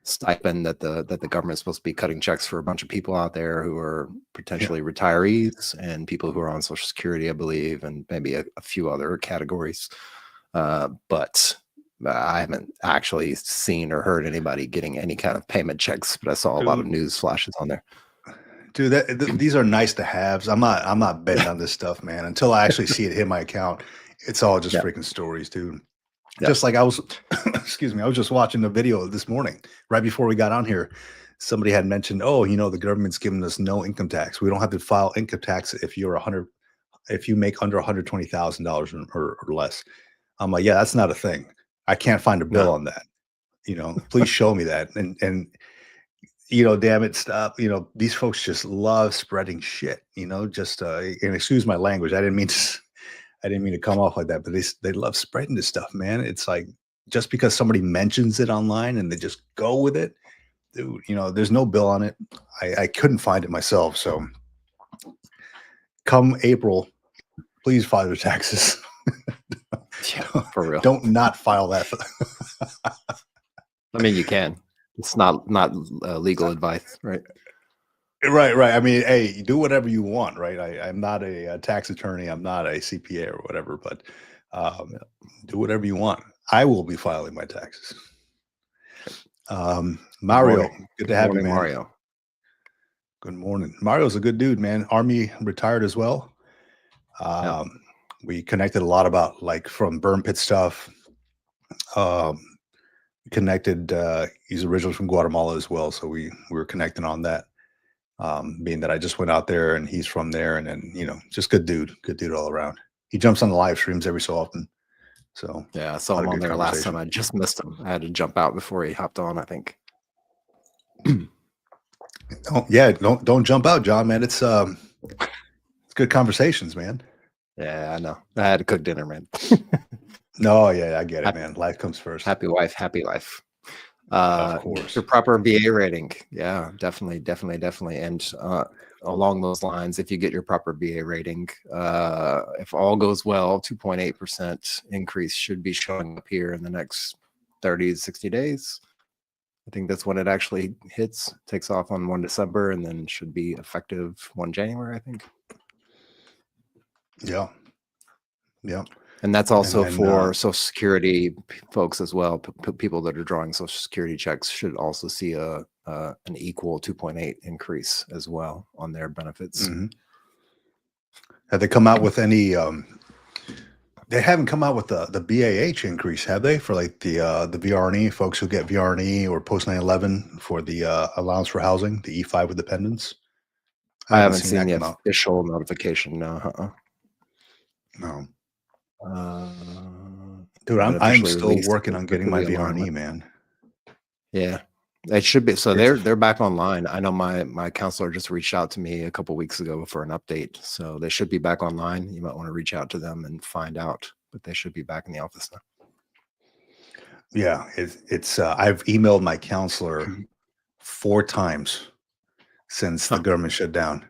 stipend that the government's supposed to be cutting checks for a bunch of people out there who are potentially retirees and people who are on Social Security, I believe, and maybe a few other categories. But I haven't actually seen or heard anybody getting any kind of payment checks, but I saw a lot of Dude, news flashes on there. dude, these are nice to haves. I'm not betting on this stuff, man. Until I actually see it hit my account, it's all just Yeah. freaking stories, dude. Yeah. Just like I was, excuse me, I was just watching a video this morning, right before we got on here. Somebody had mentioned, oh, the government's giving us no income tax. We don't have to file income tax if if you make under $120,000 or less. I'm like, yeah, that's not a thing. I can't find a bill No. on that. Please show me that. And damn it, stop. These folks just love spreading shit. Just and excuse my language. I didn't mean to come off like that, but they love spreading this stuff, man. It's like just because somebody mentions it online and they just go with it, dude. There's no bill on it. I couldn't find it myself. So come April, please file your taxes. Yeah, for real. Don't not file that. I mean, you can. It's not legal advice, right? Right. I mean, hey, do whatever you want, right? I'm not a tax attorney. I'm not a CPA or whatever, but do whatever you want. I will be filing my taxes. Mario, good to have you, man. Mario. Good morning. Mario's a good dude, man. Army retired as well. We connected a lot about from burn pit stuff. Connected. He's originally from Guatemala as well, so we were connecting on that. Being that I just went out there and he's from there, and then just good dude all around. He jumps on the live streams every so often. So yeah, I saw him on there last time. I just missed him. I had to jump out before he hopped on, I think. Don't jump out, John, man. It's good conversations, man. Yeah, I know. I had to cook dinner, man. No, yeah, I get it, man. Life comes first. Happy wife, happy life. Of course. Your proper VA rating. Yeah, definitely. And along those lines, if you get your proper VA rating, if all goes well, 2.8% increase should be showing up here in the next 30 to 60 days. I think that's when it actually takes off on 1 December, and then should be effective 1 January, I think. Yeah. And that's also for Social Security folks as well. People that are drawing Social Security checks should also see an equal 2.8 increase as well on their benefits. Mm-hmm. Have they come out with any? They haven't come out with the BAH increase, have they? For the VRNE folks who get VRNE or post 9/11 for the allowance for housing, the E5 with dependents. I haven't seen the official notification. No. No. Dude, I'm still working on getting my VRNE, man. Yeah, it should be. So they're back online. I know my counselor just reached out to me a couple weeks ago for an update. So they should be back online. You might want to reach out to them and find out, but they should be back in the office now. Yeah, it's I've emailed my counselor 4 times since the government shut down.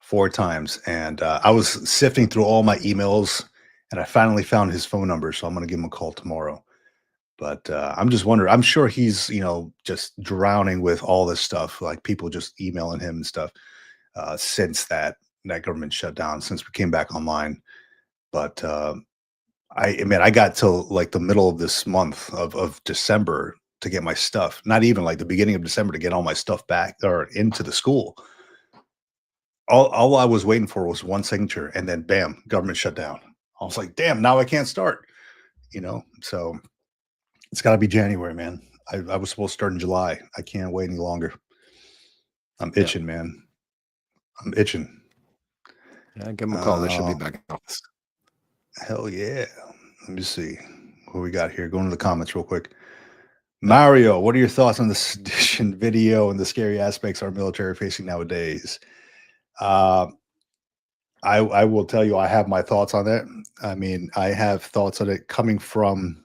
4 times, and I was sifting through all my emails. And I finally found his phone number, so I'm going to give him a call tomorrow. But I'm just wondering. I'm sure he's, just drowning with all this stuff, like people just emailing him and stuff since that government shut down, since we came back online. But I got till the middle of this month of December to get my stuff. Not even the beginning of December to get all my stuff back or into the school. All I was waiting for was one signature, and then bam, government shut down. I was like, damn, now I can't start, so It's got to be January, man. I was supposed to start in July. I can't wait any longer. I'm Yeah. itching, man. I'm itching. Yeah, give them a call. They should be back in office. Hell yeah. Let me see what we got here. Going to the comments real quick. Mario, what are your thoughts on the sedition video and the scary aspects our military are facing nowadays? I will tell you, I have my thoughts on that. I mean, I have thoughts on it coming from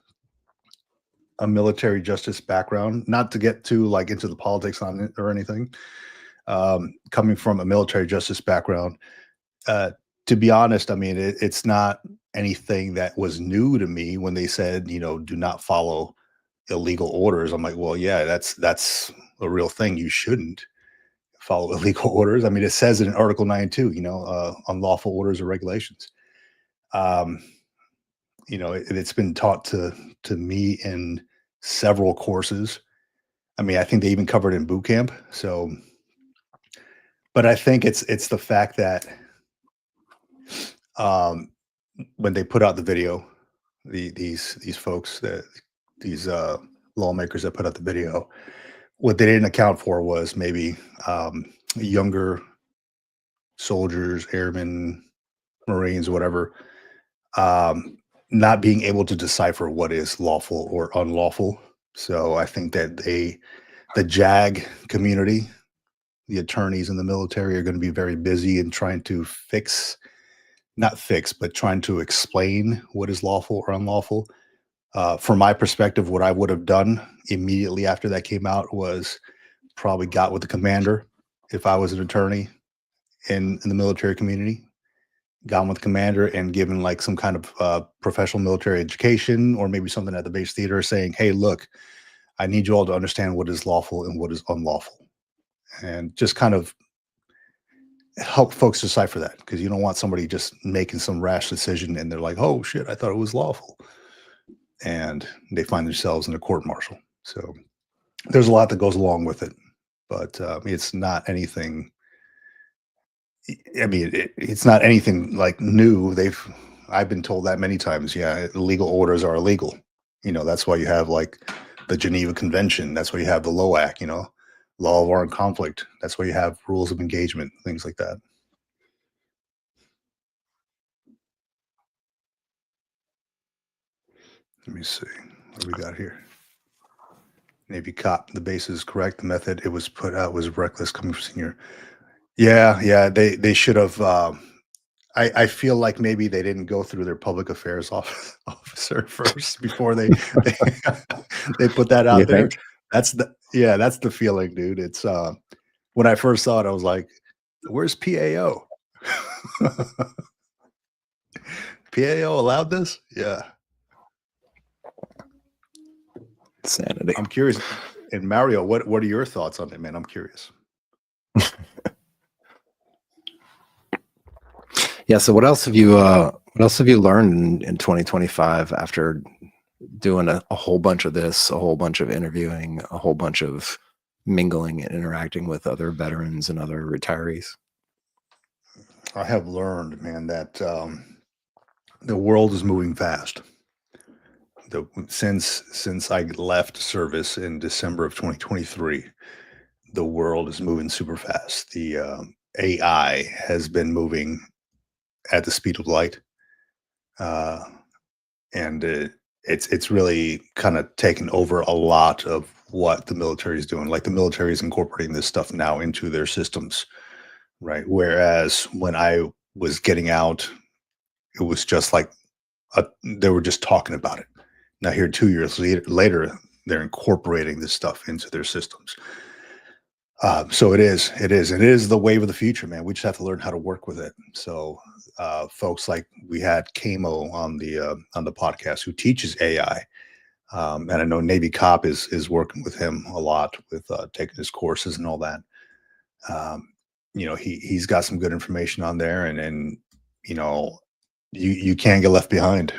a military justice background, not to get too like into the politics on it or anything. Coming from a military justice background, uh, to be honest, I mean, it's not anything that was new to me when they said, do not follow illegal orders. I'm like, well, yeah, that's a real thing. You shouldn't follow illegal orders. I mean, it says it in Article 9 too, unlawful orders or regulations. Um, it's been taught to me in several courses. I mean, I think they even covered it in boot camp. So, but I think it's the fact that um, when they put out the video, these folks that these lawmakers that put out the video, what they didn't account for was maybe younger soldiers, airmen, Marines, whatever, um, not being able to decipher what is lawful or unlawful. So I think that the JAG community, the attorneys in the military, are going to be very busy in trying to not fix, but trying to explain what is lawful or unlawful. From my perspective, what I would have done immediately after that came out was probably got with the commander if I was an attorney in the military community, gone with the commander and given like some kind of professional military education or maybe something at the base theater saying, hey, look, I need you all to understand what is lawful and what is unlawful. And just kind of help folks decipher that, because you don't want somebody just making some rash decision and they're like, oh shit, I thought it was lawful. And they find themselves in a court martial. So there's a lot that goes along with it, but it's not anything. I mean, it's not anything like new. I've been told that many times. Yeah, illegal orders are illegal. That's why you have like the Geneva Convention. That's why you have the LOAC, law of armed conflict. That's why you have rules of engagement, things like that. Let me see what we got here. Navy cop, the base is correct. The method it was put out was reckless coming from senior. Yeah, they should have. I feel like maybe they didn't go through their public affairs officer first before they they put that out You there. think? That's the feeling, dude. It's when I first saw it, I was like, "Where's PAO? PAO allowed this?" Yeah, Insanity. I'm curious. And Mario, what are your thoughts on it, man? I'm curious. Yeah. So what else have you learned in 2025 after doing a whole bunch of this, a whole bunch of interviewing, a whole bunch of mingling and interacting with other veterans and other retirees? I have learned, man, that the world is moving fast. Since I left service in December of 2023, the world is moving super fast. The AI has been moving at the speed of light, uh, and it's really kind of taken over a lot of what the military is doing. Like the military is incorporating this stuff now into their systems, right? Whereas when I was getting out, it was just like they were just talking about it. Now here, 2 years later, they're incorporating this stuff into their systems. So it is the wave of the future, man. We just have to learn how to work with it. So, folks like we had Kamo on the podcast who teaches AI, and I know Navy Cop is working with him a lot with taking his courses and all that. Um, he's got some good information on there, and you can't get left behind.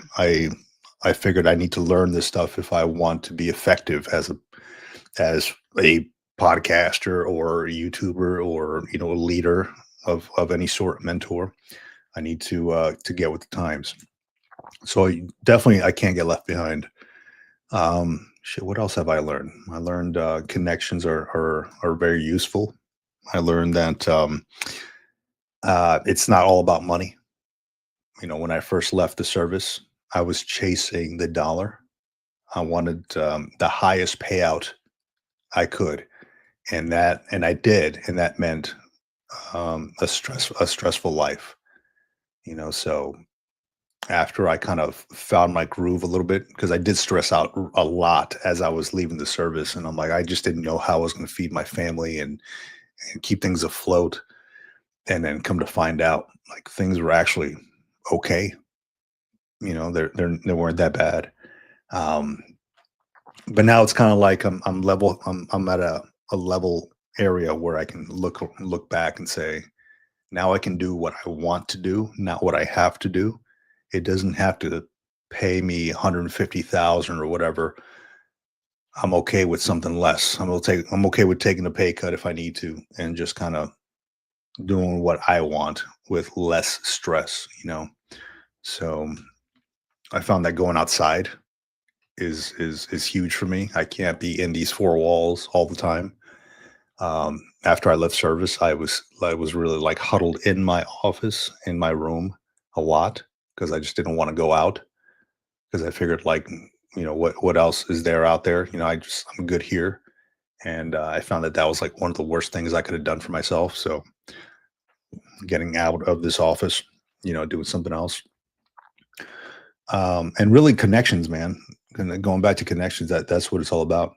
I figured I need to learn this stuff if I want to be effective as a podcaster or a YouTuber or a leader of any sort, mentor. I need to get with the times. So definitely I can't get left behind. Shit, what else have I learned? I learned connections are very useful. I learned that it's not all about money. When I first left the service, I was chasing the dollar. I wanted the highest payout I could, and I did, and that meant a stressful life. So after I kind of found my groove a little bit, because I did stress out a lot as I was leaving the service, and I'm like, I just didn't know how I was going to feed my family and keep things afloat. And then come to find out, like things were actually okay. They weren't that bad. Um, but now it's kind of like I'm level. I'm at a level area where I can look back and say, now I can do what I want to do, not what I have to do. It doesn't have to pay me 150,000 or whatever. I'm okay with something less. I'm okay with taking a pay cut if I need to, and just kind of doing what I want with. So I found that going outside is huge for me. I can't be in these four walls all the time. After I left service, I was really like huddled in my office, in my room a lot, because I just didn't want to go out, because I figured, like, what else is there out there? I'm good here. And I found that was like one of the worst things I could have done for myself. So getting out of this office, doing something else. And really connections, man. And going back to connections, that's what it's all about.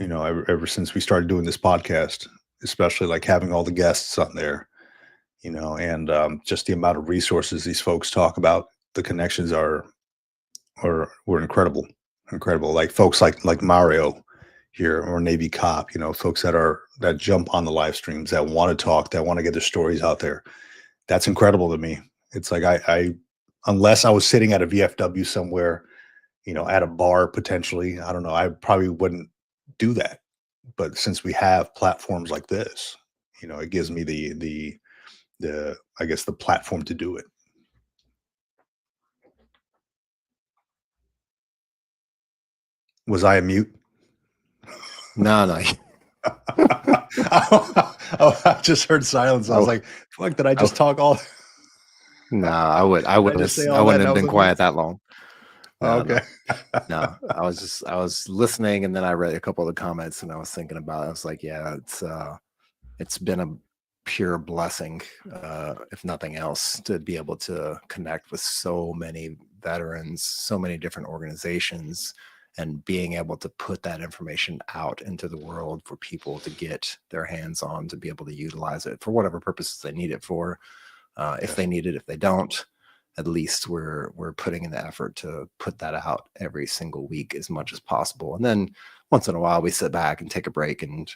Ever since we started doing this podcast, especially like having all the guests on there, and just the amount of resources these folks talk about, the connections were incredible, incredible. Like folks like Mario here, or Navy Cop, folks that jump on the live streams, that want to talk, that want to get their stories out there. That's incredible to me. It's like I unless I was sitting at a VFW somewhere, at a bar potentially, I don't know, I probably wouldn't do that. But since we have platforms like this, it gives me the I guess the platform to do it. Was I a mute? No, no. Oh, I just heard silence. I was like, "Fuck! Did I just talk all?" No, I Did I just say I all that? wouldn't And I have was been a mute. quiet that long. Oh, No, okay. no, no. I was listening, and then I read a couple of the comments, and I was thinking about it. I was like, yeah, it's been a pure blessing, if nothing else, to be able to connect with so many veterans, so many different organizations, and being able to put that information out into the world for people to get their hands on, to be able to utilize it for whatever purposes they need it for. If they need it, if they don't, at least we're putting in the effort to put that out every single week as much as possible. And then once in a while we sit back and take a break and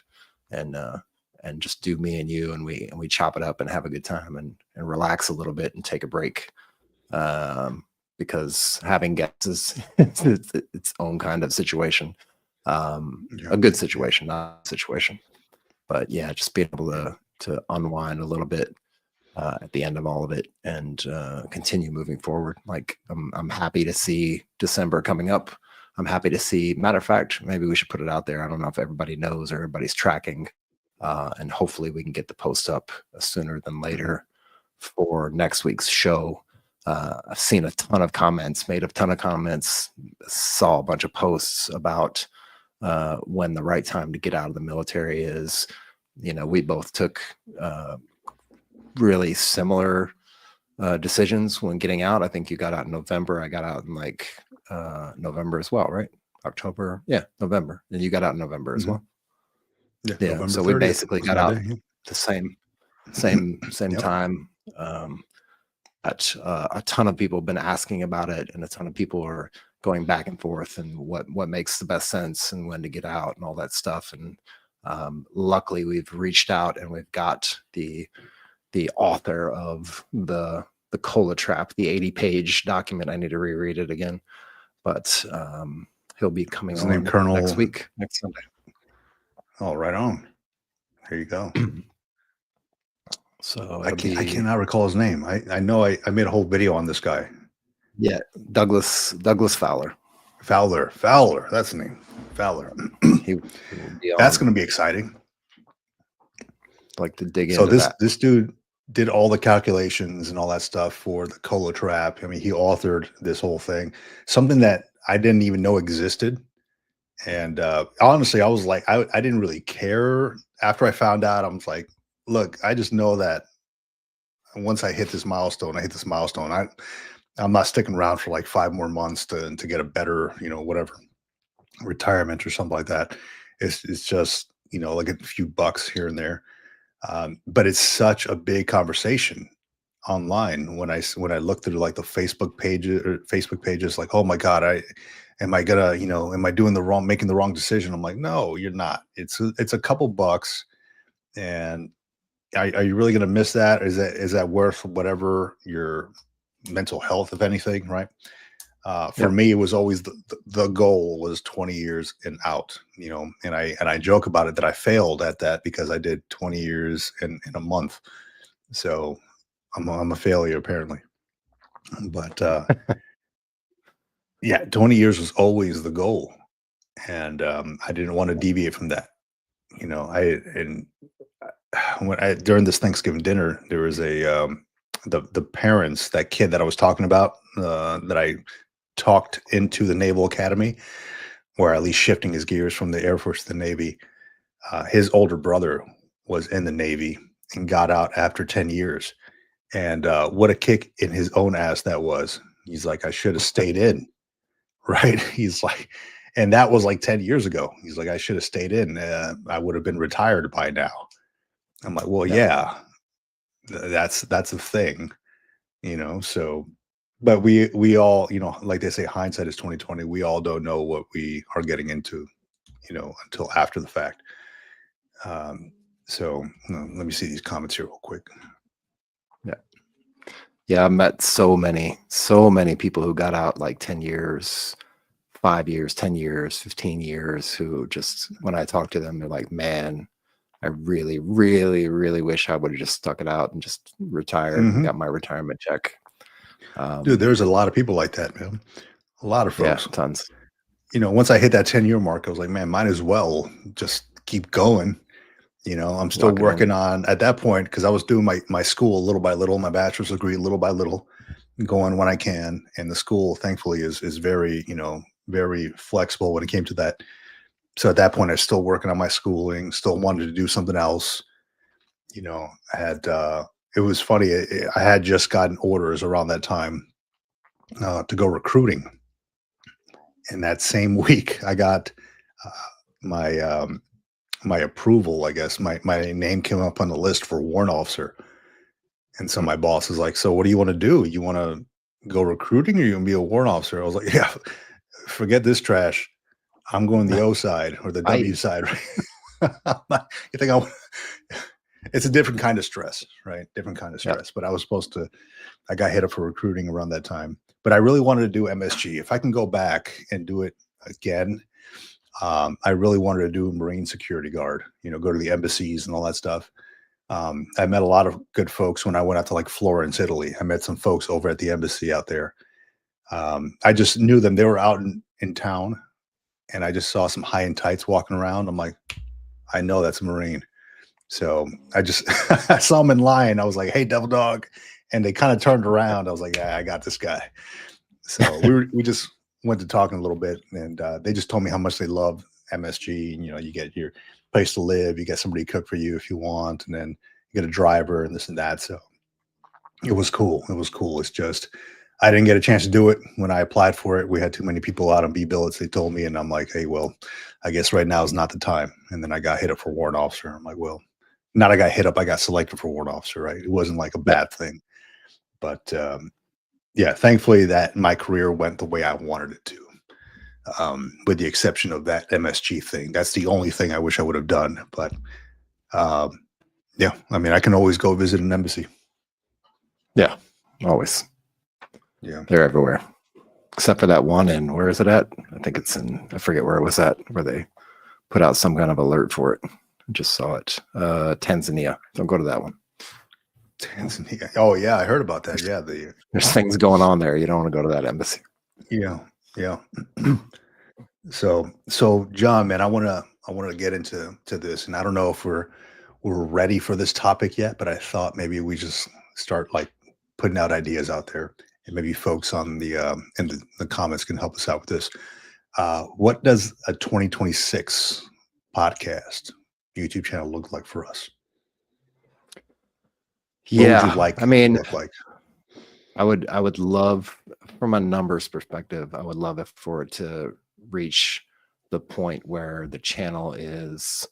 and just do me and you, and we chop it up and have a good time and relax a little bit and take a break. Because having guests is its own kind of situation. Yeah. A good situation, not a situation. But yeah, just being able to unwind a little bit at the end of all of it, and continue moving forward. Like I'm happy to see December coming up. I'm happy to see. Matter of fact, maybe we should put it out there. I don't know if everybody knows or everybody's tracking, and hopefully we can get the post up sooner than later for next week's show. I've seen a ton of comments, made a ton of comments, saw a bunch of posts about when the right time to get out of the military is. We both took really similar decisions when getting out. I think you got out in November. I got out in like November as well, right? October, yeah, November. And you got out in November as well. Yeah. Yeah. November So we 30th basically was got my out day. the same Yep. time. But a ton of people have been asking about it, and a ton of people are going back and forth and what makes the best sense and when to get out and all that stuff. And luckily we've reached out and we've got the author of the Cola Trap, the 80-page document. I need to reread it again, but he'll be coming His name on Colonel. next week, next Sunday. Oh, right on. There you go. So I it'll can't. I be, cannot recall his name. I know. I made a whole video on this guy. yeah, Douglas Fowler. Fowler. That's the name. Fowler. He will be That's on, going to be exciting. like, to dig So into that. this dude did all the calculations and all that stuff for the cola trap. I mean, he authored this whole thing, something that I didn't even know existed. And honestly, I was like, I didn't really care after I found out. I was like, look, I just know that once I hit this milestone, I'm not sticking around for like 5 more months to get a better, whatever retirement or something like that. It's just, like a few bucks here and there. But it's such a big conversation online when I look through like the Facebook pages, like, oh my God, am I gonna, am I making the wrong decision? I'm like, no, you're not. It's a couple bucks. And are you really gonna miss that? Is that worth whatever your mental health, if anything, right? For Yep. me, it was always the goal was 20 years and out, and I joke about it that I failed at that because I did 20 years in a month. So I'm a failure apparently. But yeah, 20 years was always the goal. And I didn't want to deviate from that. And during this Thanksgiving dinner, there was the parents, that kid that I was talking about, that I talked into the Naval Academy, or at least shifting his gears from the Air Force to the Navy. His older brother was in the Navy and got out after 10 years. And what a kick in his own ass that was. He's like, I should have stayed in. Right. He's like, and that was like 10 years ago. He's like, I should have stayed in. I would have been retired by now. I'm like, well, Yeah. yeah, that's a thing, so, but we all, like they say, hindsight is 2020. We all don't know what we are getting into, until after the fact. So let me see these comments here real quick. Yeah, I've met so many people who got out like 10 years, 5 years, 10 years, 15 years, who just, when I talk to them, they're like, man, I really, really, really wish I would have just stuck it out and just retired and got my retirement check. Dude, there's a lot of people like that, man. A lot of Yeah, folks. tons. Once I hit that 10-year mark, I was like, man, might as well just keep going. I'm still Lock it in. working on, at that point, because I was doing my school little by little, my bachelor's degree little by little, going when I can. And the school, thankfully, is very, very flexible when it came to that. So at that point, I was still working on my schooling, still wanted to do something else. I had, it was funny. I had just gotten orders around that time to go recruiting. And that same week, I got uh, my approval, I guess. My name came up on the list for warrant officer. And so my boss is like, so what do you want to do? You want to go recruiting, or you want to be a warrant officer? I was like, yeah, forget this trash. I'm going the O side or the W side. Right? You think it's a different kind of stress, right? Different kind of stress. But I got hit up for recruiting around that time. But I really wanted to do MSG. If I can go back and do it again, I really wanted to do a Marine security guard, go to the embassies and all that stuff. I met a lot of good folks when I went out to like Florence, Italy. I met some folks over at the embassy out there. I just knew them. They were out in town, and I just saw some high and tights walking around. I'm like, I know that's a Marine. So I just, I saw them in line. I was like, hey, Devil Dog. And they kind of turned around. I was like, yeah, I got this guy. So we just went to talking a little bit, and they just told me how much they love MSG. And, you get your place to live, you get somebody to cook for you if you want, and then you get a driver and this and that. So it was cool. It was cool. It's just, I didn't get a chance to do it when I applied for it. We had too many people out on B billets, they told me, and I'm like, hey, well, I guess right now is not the time. And then I got hit up for warrant officer. I'm like, well, not I got hit up, I got selected for warrant officer, right? It wasn't like a bad thing. But yeah, thankfully that my career went the way I wanted it to. With the exception of that MSG thing. That's the only thing I wish I would have done. But yeah, I mean, I can always go visit an embassy. Yeah, always. Yeah. They're everywhere. Except for that one in, where is it at? I think it's in, I forget where it was at, where they put out some kind of alert for it. I just saw it. Tanzania. Don't go to that one. Tanzania. Oh yeah, I heard about that. Yeah, there's things going on there. You don't want to go to that embassy. Yeah. Yeah. So John, man, I want to get into this, and I don't know if we're ready for this topic yet, but I thought maybe we just start like putting out ideas out there, and maybe folks on the comments can help us out with this. What does a 2026 podcast YouTube channel look like for us? What would you Yeah, like I it to mean, look like? I would love, from a numbers perspective, I would love it for it to reach the point where the channel is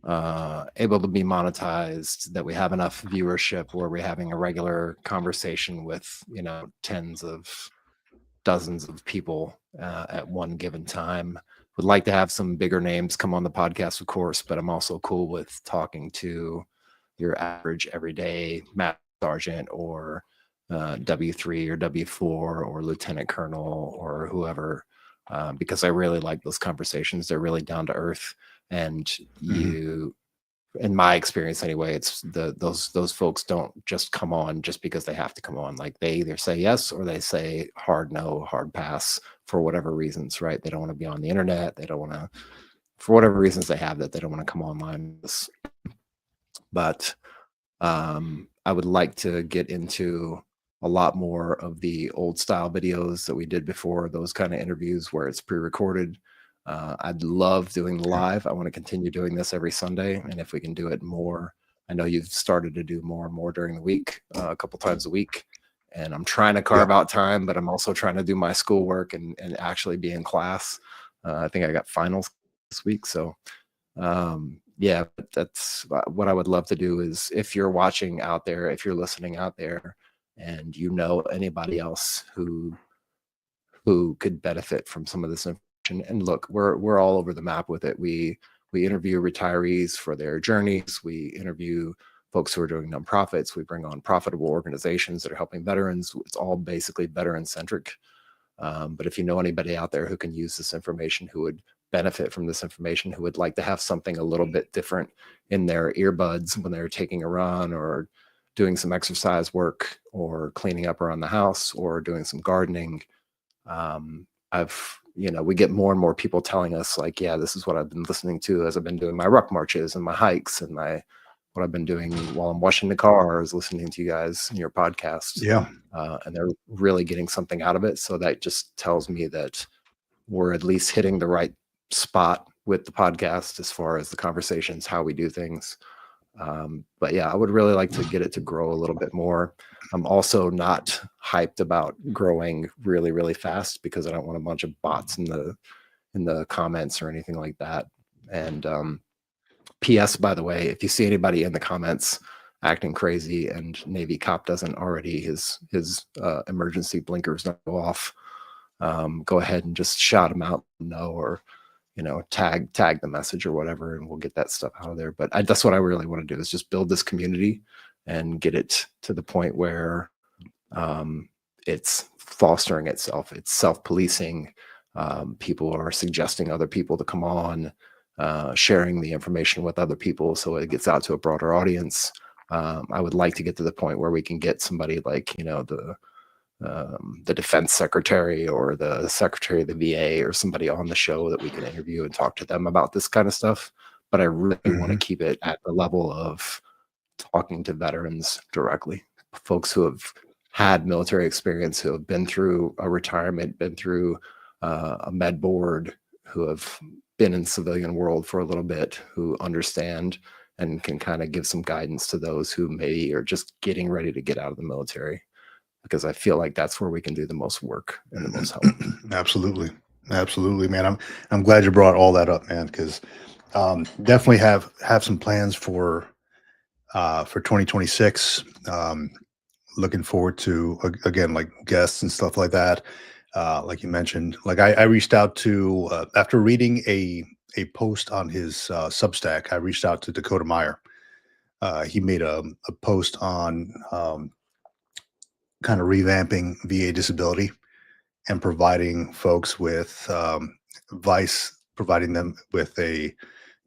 able to be monetized, that we have enough viewership where we're having a regular conversation with, tens of dozens of people at one given time. Would like to have some bigger names come on the podcast, of course, but I'm also cool with talking to your average everyday Matt Sergeant or W3 or W4 or Lieutenant Colonel or whoever, because I really like those conversations. They're really down to earth, and Mhm. you, in my experience anyway, it's those folks don't just come on just because they have to come on. Like, they either say yes or they say hard no, hard pass, for whatever reasons, right? They don't want to be on the internet. They don't want to, for whatever reasons they have, that they don't want to come online. But I would like to get into a lot more of the old style videos that we did before, those kind of interviews where it's pre-recorded. I'd love doing the Yeah. live. I want to continue doing this every Sunday, and if we can do it more. I know you've started to do more and more during the week, a couple times a week, and I'm trying to Yeah. carve out time, but I'm also trying to do my schoolwork and actually be in class. I think I got finals this week, so yeah, but that's what I would love to do. Is, if you're watching out there, if you're listening out there, and you know anybody else who could benefit from some of this information, and look, we're all over the map with it. We interview retirees for their journeys. We interview folks who are doing nonprofits. We bring on profitable organizations that are helping veterans. It's all basically veteran centric. But if you know anybody out there who can use this information, who would benefit from this information, who would like to have something a little bit different in their earbuds when they're taking a run or doing some exercise work or cleaning up around the house or doing some gardening, we get more and more people telling us, like, yeah, this is what I've been listening to as I've been doing my ruck marches and my hikes and what I've been doing while I'm washing the car is listening to you guys and your podcast. Yeah. And they're really getting something out of it. So that just tells me that we're at least hitting the right spot with the podcast as far as the conversations, how we do things. But yeah, I would really like to get it to grow a little bit more. I'm also not hyped about growing really, really fast, because I don't want a bunch of bots in the comments or anything like that. And PS, by the way, if you see anybody in the comments acting crazy and Navy cop doesn't already his emergency blinkers not go off, go ahead and just shout him out, or tag the message or whatever, and we'll get that stuff out of there. But that's what I really want to do, is just build this community and get it to the point where it's fostering itself. It's self-policing. People are suggesting other people to come on, sharing the information with other people so it gets out to a broader audience. I would like to get to the point where we can get somebody like, the defense secretary or the secretary of the VA or somebody on the show that we can interview and talk to them about this kind of stuff. But I really want to Mhm. keep it at the level of talking to veterans directly, folks who have had military experience, who have been through a retirement, been through a med board, who have been in civilian world for a little bit, who understand and can kind of give some guidance to those who maybe are just getting ready to get out of the military, because I feel like that's where we can do the most work and the most help. Absolutely. Absolutely, man. I'm glad you brought all that up, man, because definitely have some plans for 2026. Looking forward to again, like guests and stuff like that. Like you mentioned, like I reached out to after reading a post on his Substack. I reached out to Dakota Meyer. He made a post on kind of revamping VA disability and providing folks with advice, providing them with a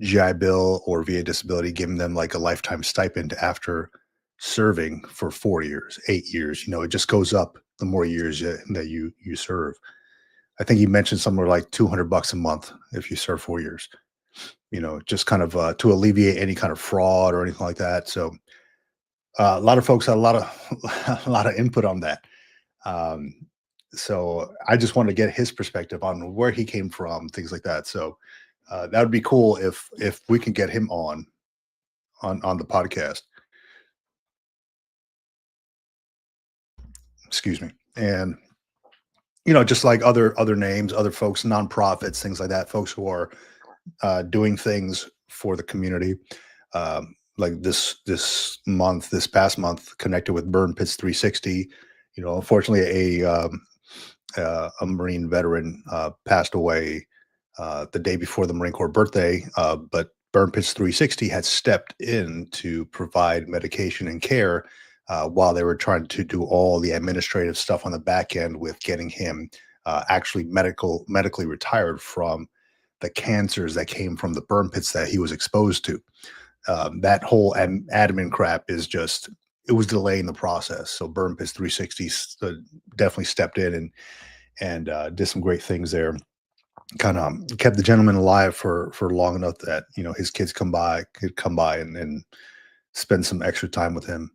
GI Bill or VA disability, giving them like a lifetime stipend after serving for 4 years, 8 years. It just goes up the more years that you serve. I think he mentioned somewhere like $200 a month if you serve 4 years. Just kind of to alleviate any kind of fraud or anything like that. So a lot of folks had a lot of a lot of input on that. Um, so I just wanted to get his perspective on where he came from, things like that. So that would be cool if we can get him on the podcast. Excuse me. And just like other names, other folks, nonprofits, things like that, folks who are doing things for the community. Like this past month, connected with Burn Pits 360. Unfortunately, a Marine veteran passed away the day before the Marine Corps birthday, but Burn Pits 360 had stepped in to provide medication and care while they were trying to do all the administrative stuff on the back end with getting him actually medically retired from the cancers that came from the burn pits that he was exposed to. That whole admin crap it was delaying the process. So Burn Pits 360 definitely stepped in and did some great things there. Kind of kept the gentleman alive for long enough that his kids could come by and spend some extra time with him.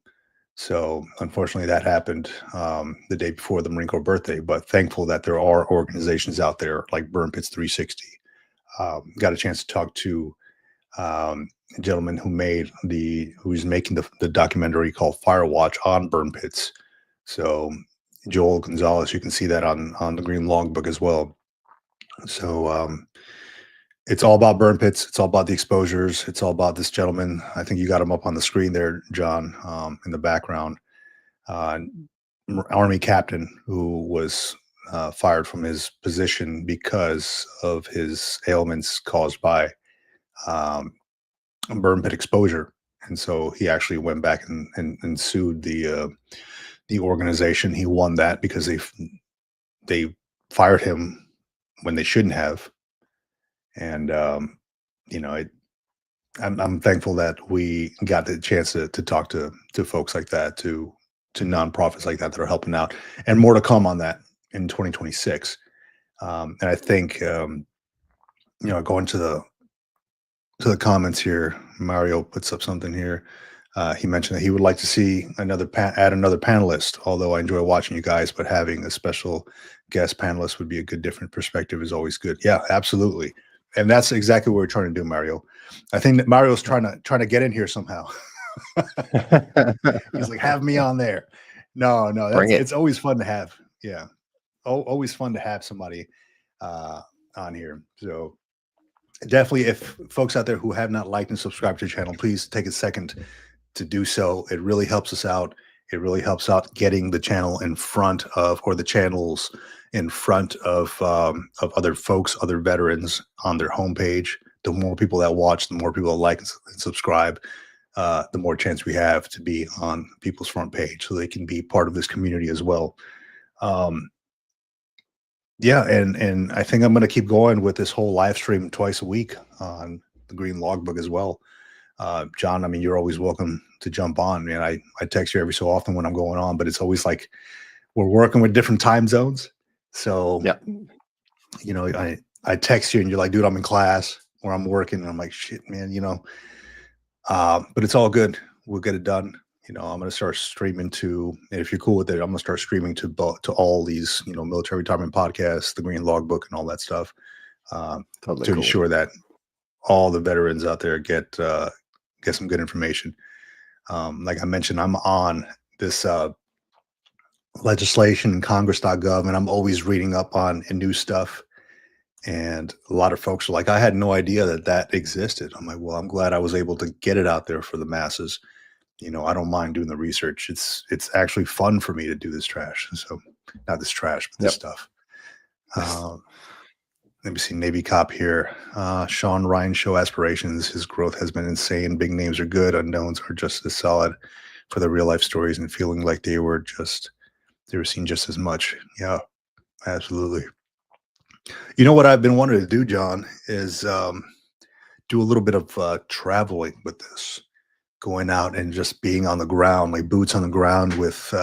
So unfortunately, that happened the day before the Marine Corps birthday. But thankful that there are organizations out there like Burn Pits 360. Got a chance to talk to a gentleman who's making the documentary called Firewatch on burn pits. So Joel Gonzalez, you can see that on the Green Logbook as well. So it's all about burn pits. It's all about the exposures. It's all about this gentleman. I think you got him up on the screen there, John, in the background. Army captain who was fired from his position because of his ailments caused by burn pit exposure. And so he actually went back and sued the organization. He won that because they fired him when they shouldn't have. And I'm thankful that we got the chance to talk to folks like that, to nonprofits like that are helping out, and more to come on that in 2026. And I think going to the comments here, Mario puts up something here. He mentioned that he would like to see add another panelist. Although I enjoy watching you guys, but having a special guest panelist would be a good different perspective is always good. Yeah, absolutely. And that's exactly what we're trying to do, Mario. I think that Mario's trying to get in here somehow. He's like, have me on there. No, it's always fun to have. Yeah. Always fun to have somebody on here. So definitely, if folks out there who have not liked and subscribed to the channel, please take a second to do so. It really helps us out. It really helps out getting the channel in front of, or the channels in front of other folks, other veterans on their homepage. The more people that watch, the more people that like and subscribe, the more chance we have to be on people's front page, so they can be part of this community as well. Yeah, and I think I'm going to keep going with this whole live stream twice a week on the Green Logbook as well. John, I mean, you're always welcome to jump on, man. I text you every so often when I'm going on, but it's always like we're working with different time zones. So, yeah, I text you and you're like, dude, I'm in class or I'm working. And I'm like, shit, man, but it's all good. We'll get it done. I'm going to start streaming and if you're cool with it, I'm going to start streaming to all these, military retirement podcasts, the Green Logbook and all that stuff, totally to cool. ensure that all the veterans out there get some good information. Like I mentioned, I'm on this legislation, congress.gov, and I'm always reading up on new stuff. And a lot of folks are like, I had no idea that existed. I'm like, well, I'm glad I was able to get it out there for the masses. I don't mind doing the research. It's actually fun for me to do this trash. So not this trash, but this stuff. Let me see. Navy cop here. Sean Ryan show aspirations. His growth has been insane. Big names are good. Unknowns are just as solid for the real life stories and feeling like they were seen just as much. Yeah, absolutely. What I've been wanting to do, John, is do a little bit of traveling with this, going out and just being on the ground, like boots on the ground with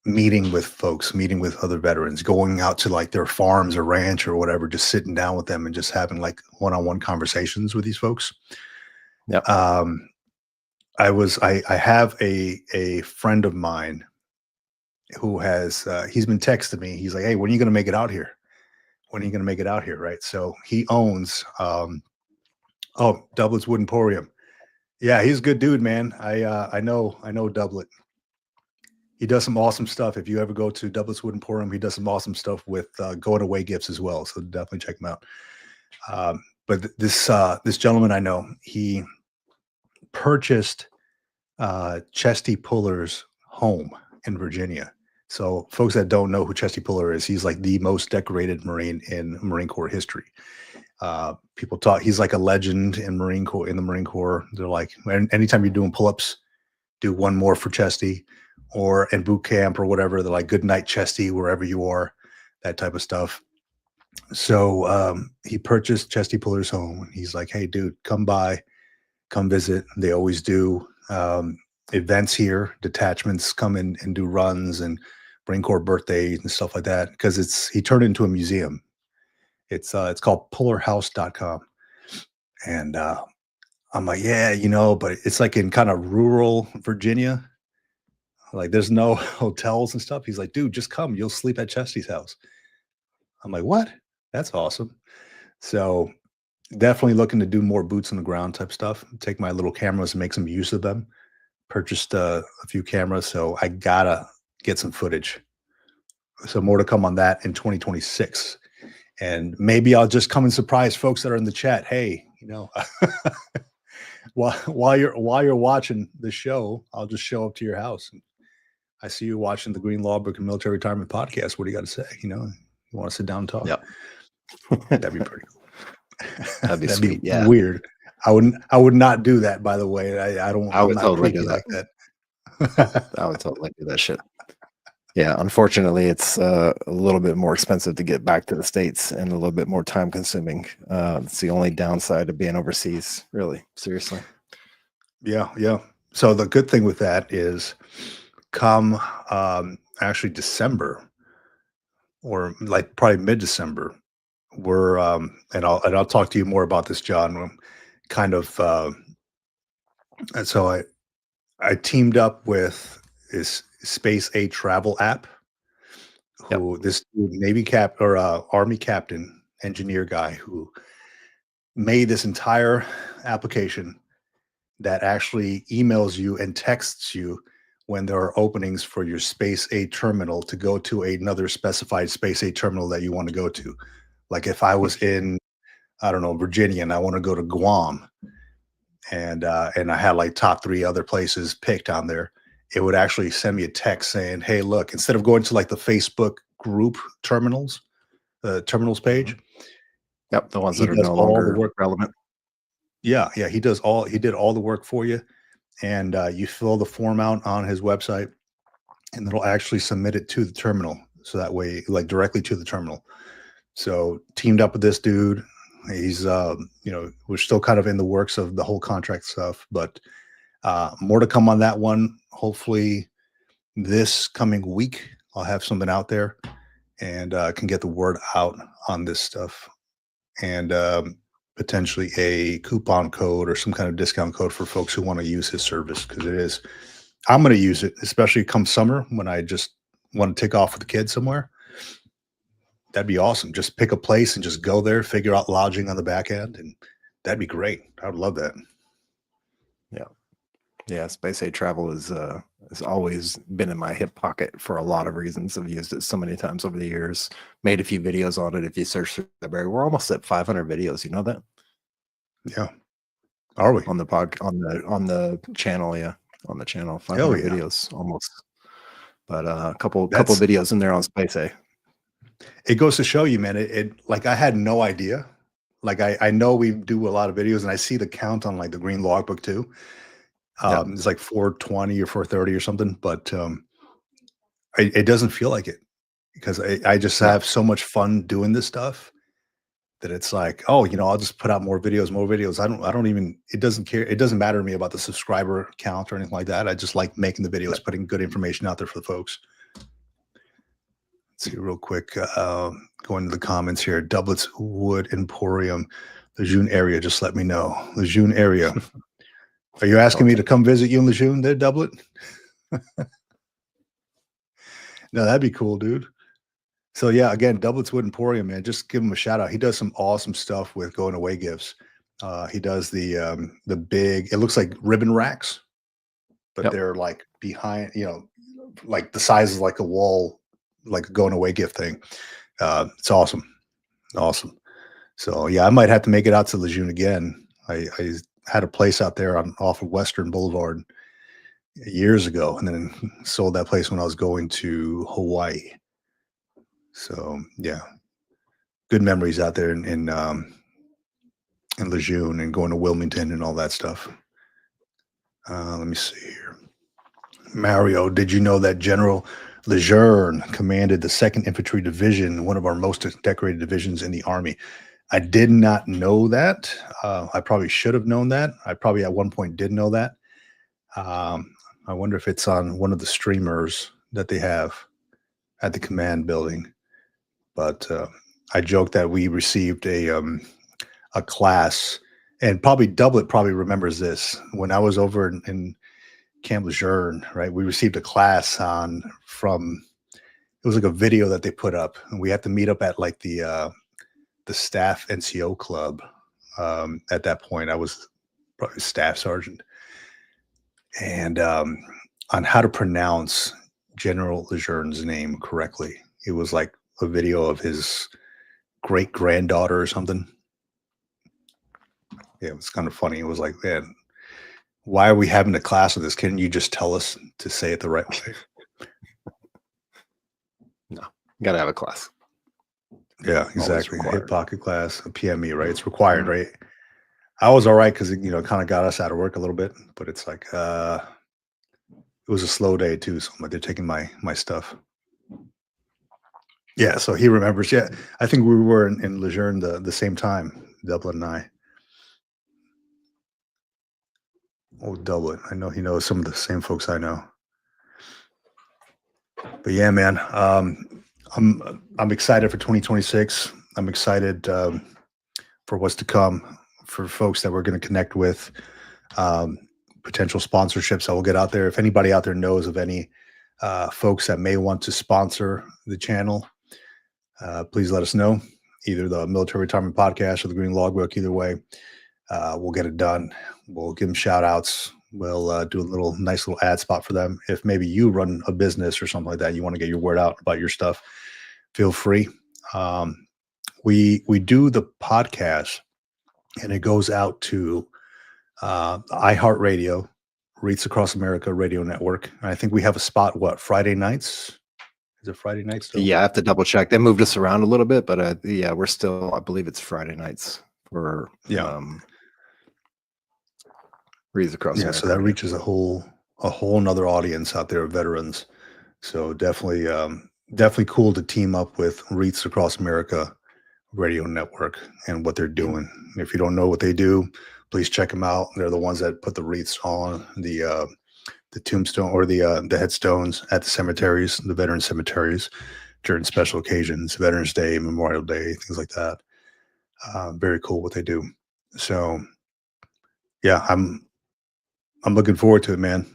meeting with folks, meeting with other veterans, going out to like their farms or ranch or whatever, just sitting down with them and just having like one-on-one conversations with these folks. Yep. I have a friend of mine who has he's been texting me. He's like, "Hey, when are you going to make it out here? When are you going to make it out here?" Right. So he owns Dublet's Wood Emporium. Yeah, he's a good dude, man. I know Doublet. He does some awesome stuff. If you ever go to Dublet's Wood Emporium, he does some awesome stuff with going away gifts as well. So definitely check him out. This gentleman I know, he purchased Chesty Puller's home in Virginia. So folks that don't know who Chesty Puller is, he's like the most decorated Marine in Marine Corps history. People talk, he's like a legend in the Marine Corps. They're like, anytime you're doing pull-ups, do one more for Chesty, or in boot camp or whatever. They're like, good night, Chesty, wherever you are, that type of stuff. So he purchased Chesty Puller's home. He's like, hey, dude, come by, come visit. They always do events here. Detachments come in and do runs and Marine Corps birthdays and stuff like that, because he turned it into a museum. It's called pullerhouse.com. And I'm like, yeah, but it's like in kind of rural Virginia. Like there's no hotels and stuff. He's like, dude, just come. You'll sleep at Chesty's house. I'm like, what? That's awesome. So definitely looking to do more boots on the ground type stuff. Take my little cameras and make some use of them. Purchased a few cameras, so I gotta get some footage. So more to come on that in 2026. And maybe I'll just come and surprise folks that are in the chat. Hey, while you're watching the show, I'll just show up to your house. And I see you watching the Green Law Book and Military Retirement Podcast. What do you got to say? You want to sit down and talk? Yep. That'd be pretty cool. That'd sweet. Yeah. Weird. I would not do that, by the way. I would totally do that. Like that. I would totally do that shit. Yeah, unfortunately, it's a little bit more expensive to get back to the States and a little bit more time consuming. It's the only downside of being overseas, really, seriously. Yeah. So the good thing with that is come actually December, or like probably mid-December, we're and I'll talk to you more about this, John. Kind of and so I teamed up with this Space A travel app, who this Navy Army captain engineer guy who made this entire application that actually emails you and texts you when there are openings for your Space A terminal to go to another specified Space A terminal that you want to go to. Like if I was in, I don't know, Virginia, and I want to go to Guam, and I had like top 3 other places picked on there, it would actually send me a text saying, hey, look, instead of going to like the Facebook group terminals, the terminals page. Yep, the ones that are no longer relevant. Yeah, he did all the work for you. And you fill the form out on his website, and it'll actually submit it to the terminal. So that way, like directly to the terminal. So teamed up with this dude. He's, we're still kind of in the works of the whole contract stuff, but more to come on that one. Hopefully this coming week, I'll have something out there and can get the word out on this stuff, and potentially a coupon code or some kind of discount code for folks who want to use his service. Because I'm going to use it, especially come summer when I just want to take off with the kids somewhere. That'd be awesome. Just pick a place and just go there, figure out lodging on the back end, and that'd be great. I would love that. Yeah, Space A travel has always been in my hip pocket for a lot of reasons. I've used it so many times over the years. Made a few videos on it. If you search through the library, we're almost at 500 videos. You know that? Yeah. Are we on the channel? Yeah, on the channel, 500 videos almost. But a couple videos in there on Space A. It goes to show you, man. It like I had no idea. Like I know we do a lot of videos, and I see the count on like the Green Logbook too. It's like 420 or 430 or something, but it doesn't feel like it, because I just have so much fun doing this stuff that it's like, oh, I'll just put out more videos. I don't even, it doesn't matter to me about the subscriber count or anything like that. I just like making the videos, putting good information out there for the folks. see real quick. Going to the comments here. Doublets Wood Emporium, Lejeune area. Just let me know. Lejeune area. Are you asking me to come visit you in Lejeune there, Doublet? No, that'd be cool, dude. So yeah, again, Doublets Wood Emporium, man. Just give him a shout out. He does some awesome stuff with going away gifts. He does the big, it looks like ribbon racks, but Yep. they're like behind, like the size is like a wall, like a going away gift thing. It's awesome. Awesome. So yeah, I might have to make it out to Lejeune again. I had a place out there off of Western Boulevard years ago, and then sold that place when I was going to Hawaii. So yeah, good memories out there in Lejeune and going to Wilmington and all that stuff. Let me see here. Mario, did you know that General Lejeune commanded the 2nd Infantry Division, one of our most decorated divisions in the Army? I did not know that. I probably should have known that. I probably at one point did know that. I wonder if it's on one of the streamers that they have at the command building. But I joked that we received a class, and probably Doublet probably remembers this. When I was over in Camp Lejeune, right, we received a class from it was like a video that they put up, and we had to meet up at like the staff NCO club. At that point, I was probably staff sergeant, and on how to pronounce General Lejeune's name correctly. It was like a video of his great granddaughter or something. Yeah, it was kind of funny. It was like, man, why are we having a class of this? Can you just tell us to say it the right way? No, you gotta have a class. Yeah, exactly. Hip pocket class, a PME, right? It's required, right? I was all right because it, kind of got us out of work a little bit, but it's like it was a slow day too. So I'm like, they're taking my stuff. Yeah, so he remembers. Yeah, I think we were in Lejeune the same time, Dublin and I. Oh, Dublin. I know he knows some of the same folks I know. But yeah, man, I'm excited for 2026. I'm excited for what's to come, for folks that we're going to connect with, potential sponsorships that will get out there. If anybody out there knows of any folks that may want to sponsor the channel, please let us know. Either the Military Retirement Podcast or the Green Logbook. Either way, we'll get it done. We'll give them shout outs. We'll do a nice little ad spot for them. If maybe you run a business or something like that, you want to get your word out about your stuff, feel free. We do the podcast, and it goes out to iHeartRadio, Reach Across America Radio Network. And I think we have a spot, Friday nights? Is it Friday nights still? Yeah, I have to double check. They moved us around a little bit, but yeah, we're still, I believe it's Friday nights for Reads Across America. So that reaches a whole nother audience out there of veterans. So definitely cool to team up with Reach Across America Radio Network and what they're doing. If you don't know what they do, please check them out. They're the ones that put the wreaths on the tombstone or the headstones at the cemeteries, the veteran cemeteries, during special occasions, Veterans Day, Memorial Day, things like that. Very cool what they do. So yeah, I'm looking forward to it, man.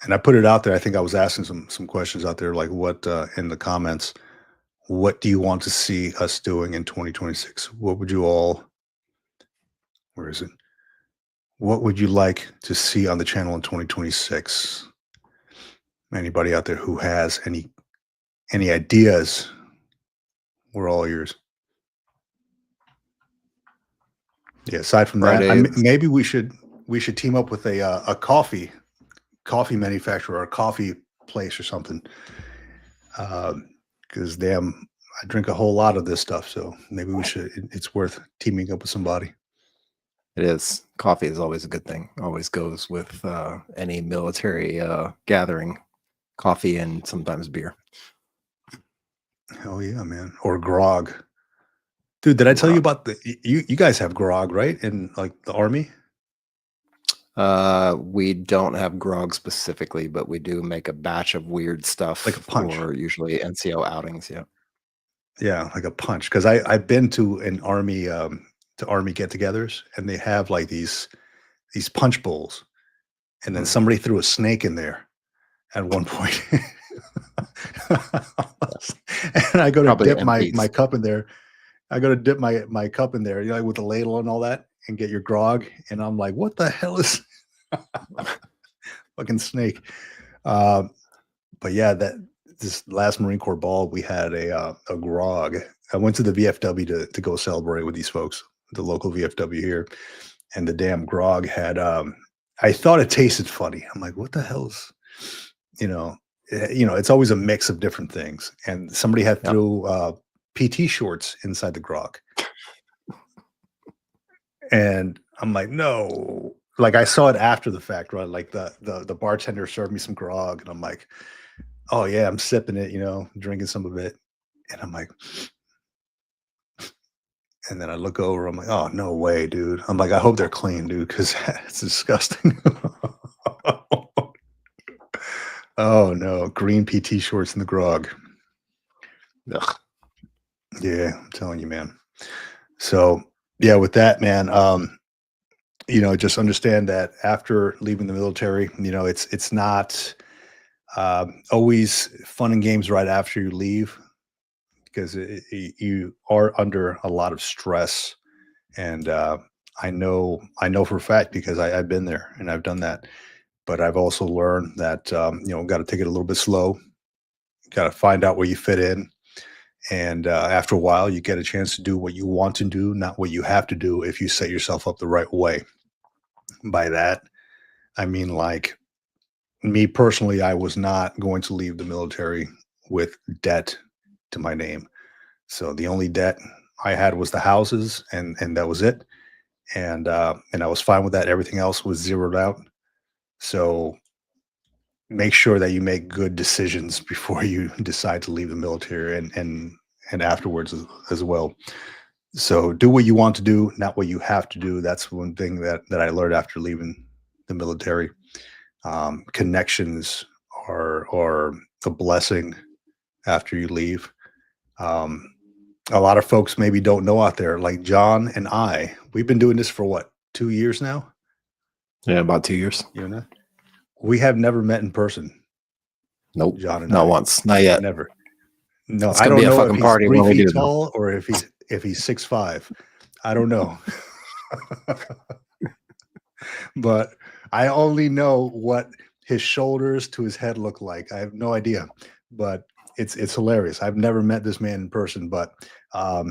And I put it out there. I think I was asking some questions out there, like what in the comments. What do you want to see us doing in 2026? What would you all? Where is it? What would you like to see on the channel in 2026? Anybody out there who has any ideas? We're all ears. Yeah. Aside from that, maybe we should team up with a coffee manufacturer or a coffee place or something. Because damn, I drink a whole lot of this stuff, so maybe we should. It's worth teaming up with somebody. It is. Coffee is always a good thing. Always goes with any military gathering. Coffee and sometimes beer. Hell yeah, man! Or grog, dude. Did I tell you about you guys have grog, right? In like the Army. We don't have grog specifically, but we do make a batch of weird stuff Like a punch. for usually NCO outings. Yeah. Yeah, like a punch. Because I've been to an army get-togethers, and they have like these punch bowls, and then Mm, somebody threw a snake in there at one point. And I go to probably dip my empties. cup in there. I go to dip my cup in there, with the ladle and all that, and get your grog, and I'm like, "What the hell is fucking snake?" Um, but yeah, this last Marine Corps ball, we had a grog. I went to the VFW to go celebrate with these folks, the local VFW here, and the damn grog had. I thought it tasted funny. I'm like, "What the hell's," you know, it's always a mix of different things. And somebody had Yep. threw PT shorts inside the grog, and I'm like, no. Like, I saw it after the fact, right? Like the bartender served me some grog, and I'm like, oh yeah, I'm sipping it, drinking some of it, and I'm like, and then I look over, I'm like, oh no way, dude. I'm like, I hope they're clean, dude, because it's disgusting. Oh no, green PT shorts in the grog. Ugh. Yeah, I'm telling you, man. So yeah, with that, man, just understand that after leaving the military, it's not always fun and games right after you leave, because you are under a lot of stress. And I know for a fact, because I've been there and I've done that. But I've also learned that got to take it a little bit slow. Got to find out where you fit in, and after a while, you get a chance to do what you want to do, not what you have to do, if you set yourself up the right way. By that, I mean, like, me personally, I was not going to leave the military with debt to my name. So the only debt I had was the houses, and that was it. And I was fine with that. Everything else was zeroed out. So make sure that you make good decisions before you decide to leave the military, and afterwards as well. So do what you want to do, not what you have to do. That's one thing that I learned after leaving the military. Connections are a blessing after you leave. Um, a lot of folks maybe don't know out there, like John and we've been doing this for what, 2 years now? Yeah, about 2 years. We have never met in person, Nope, John and not I. once, not yet. Never. No, It's I gonna be don't a know if fucking he's party three when we feet do, though. tall or if he's 6'5". I don't know. But I only know what his shoulders to his head look like. I have no idea. But it's hilarious. I've never met this man in person, but I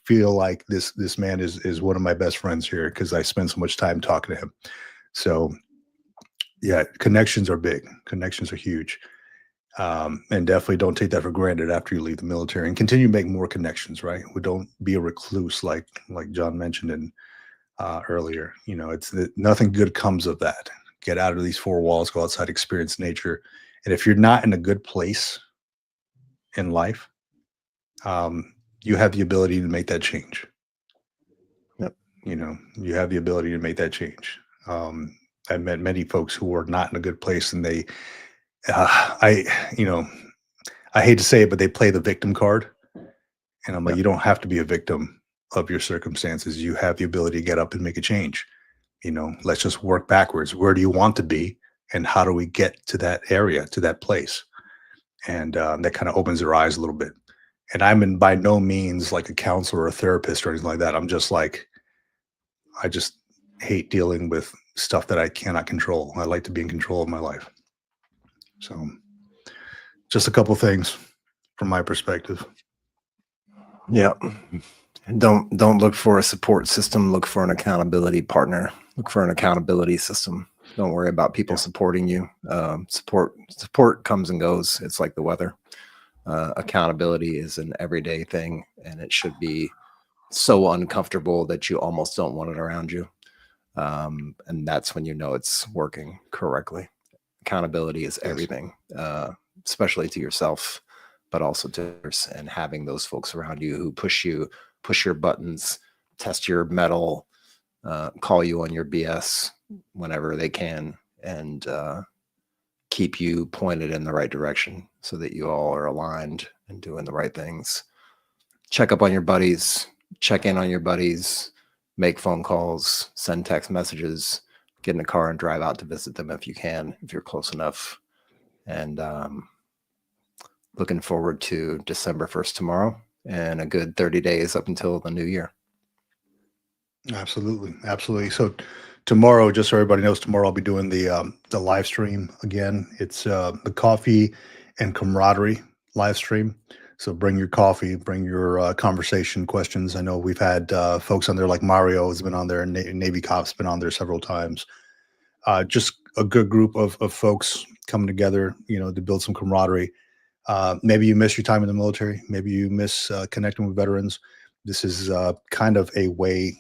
feel like this man is one of my best friends here, because I spend so much time talking to him. So yeah, connections are big. Connections are huge. And definitely don't take that for granted after you leave the military, and continue to make more connections, right? We don't be a recluse, like John mentioned in earlier. Nothing good comes of that. Get out of these four walls, go outside, experience nature. And if you're not in a good place in life, you have the ability to make that change. Yep. You have the ability to make that change. I've met many folks who are not in a good place, and they, I, you know, I hate to say it, but they play the victim card. And I'm like, Yep. you don't have to be a victim of your circumstances. You have the ability to get up and make a change. Let's just work backwards. Where do you want to be? And how do we get to that area, to that place? And that kind of opens their eyes a little bit. And by no means like a counselor or a therapist or anything like that. I'm just like, I just hate dealing with stuff that I cannot control. I like to be in control of my life. So just a couple things from my perspective. Yeah. Don't look for a support system. Look for an accountability partner. Look for an accountability system. Don't worry about people supporting you. Support comes and goes. It's like the weather. Accountability is an everyday thing, and it should be so uncomfortable that you almost don't want it around you. And that's when you know it's working correctly. Accountability is everything, especially to yourself, but also to others, and having those folks around you who push your buttons, test your metal, call you on your BS whenever they can, and keep you pointed in the right direction so that you all are aligned and doing the right things. Check up on your buddies, check in on your buddies, make phone calls, send text messages, get in a car and drive out to visit them if you can, if you're close enough. And looking forward to December 1st tomorrow and a good 30 days up until the new year. Absolutely, absolutely. So tomorrow, just so everybody knows, tomorrow I'll be doing the live stream again. It's the coffee and camaraderie live stream. So bring your coffee, bring your conversation questions. I know we've had folks on there like Mario has been on there, and Navy Cop's been on there several times. Just a good group of folks coming together, to build some camaraderie. Maybe you miss your time in the military. Maybe you miss connecting with veterans. This is kind of a way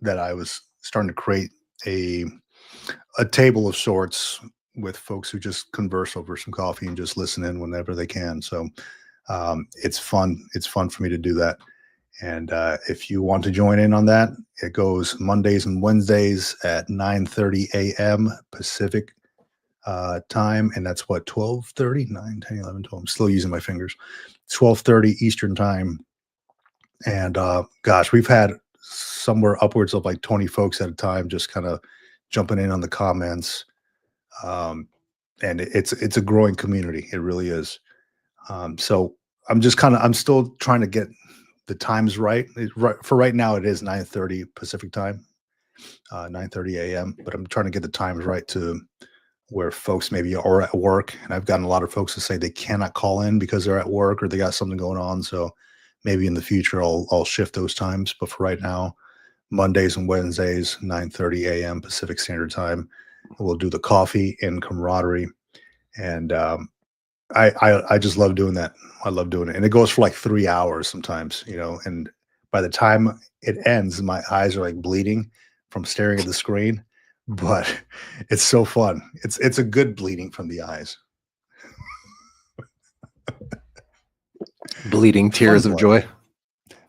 that I was starting to create a table of sorts with folks who just converse over some coffee and just listen in whenever they can. So it's fun. It's fun for me to do that. And if you want to join in on that, it goes Mondays and Wednesdays at 9:30 a.m. Pacific time. And that's what, 12:30, 9, 10, 11, 12. I'm still using my fingers. 12:30 Eastern time. And gosh, we've had somewhere upwards of like 20 folks at a time just kind of jumping in on the comments. And it's a growing community. It really is. So I'm still trying to get the times right. For right now, it is 9:30 Pacific time, 9:30 a.m. But I'm trying to get the times right to where folks maybe are at work. And I've gotten a lot of folks to say they cannot call in because they're at work or they got something going on. So maybe in the future I'll shift those times. But for right now, Mondays and Wednesdays, 9:30 a.m. Pacific Standard Time, we'll do the coffee and camaraderie. And I just love doing that. I love doing it. And it goes for like 3 hours sometimes, and by the time it ends, my eyes are like bleeding from staring at the screen, but it's so fun. It's a good bleeding from the eyes. Bleeding tears of joy.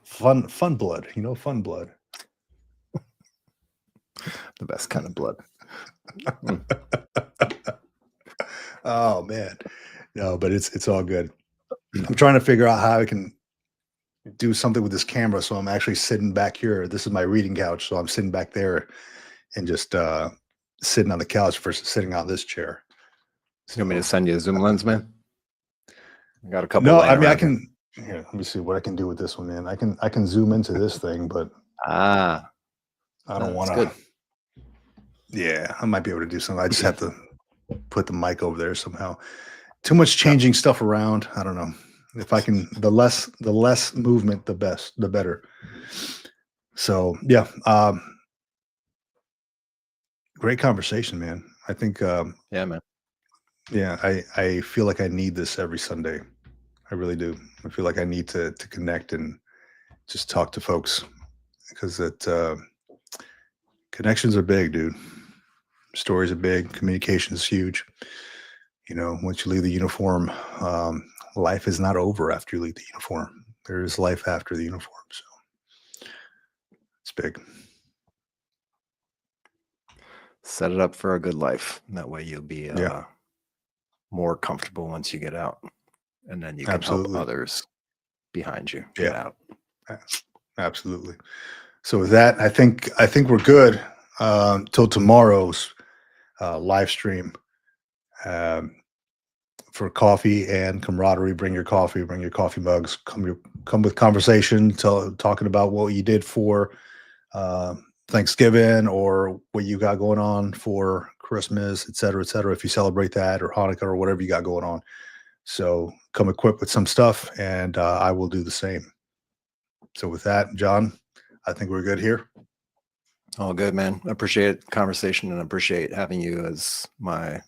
Fun blood, fun blood. The best kind of blood. Oh man. No, but it's all good. I'm trying to figure out how I can do something with this camera. So I'm actually sitting back here. This is my reading couch. So I'm sitting back there and just sitting on the couch versus sitting on this chair. So, you want me to send you a zoom lens, man? I got a couple. No, I mean, I can. Here, let me see what I can do with this one, man. I can zoom into this thing, but I don't want to. Yeah, I might be able to do something. I just have to put the mic over there somehow. Too much changing stuff around. I don't know. If I can, the less movement, the better. So yeah, great conversation, man. I think, yeah, man. Yeah, I feel like I need this every Sunday. I really do. I feel like I need to connect and just talk to folks because connections are big, dude. Stories are big. Communication is huge. Once you leave the uniform, life is not over after you leave the uniform. There is life after the uniform. So it's big. Set it up for a good life. That way you'll be more comfortable once you get out. And then you can help others behind you get out. Absolutely. So with that, I think we're good till tomorrow's live stream for coffee and camaraderie. Bring your coffee mugs. Come with conversation, talking about what you did for Thanksgiving or what you got going on for Christmas, et cetera, if you celebrate that, or Hanukkah, or whatever you got going on. So come equipped with some stuff, and I will do the same. So with that, John, I think we're good here. All good, man. I appreciate the conversation and appreciate having you as my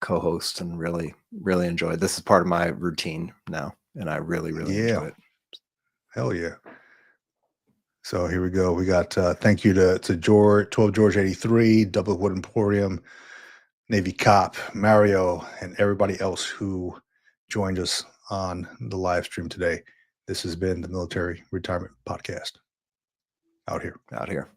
co-host, and really, really enjoy it. This is part of my routine now, and I really, really enjoy it. Hell yeah. So here we go. We got thank you to George, 12 George 83, Double Wood Emporium, Navy Cop, Mario, and everybody else who joined us on the live stream today. This has been the Military Retirement Podcast. Out here.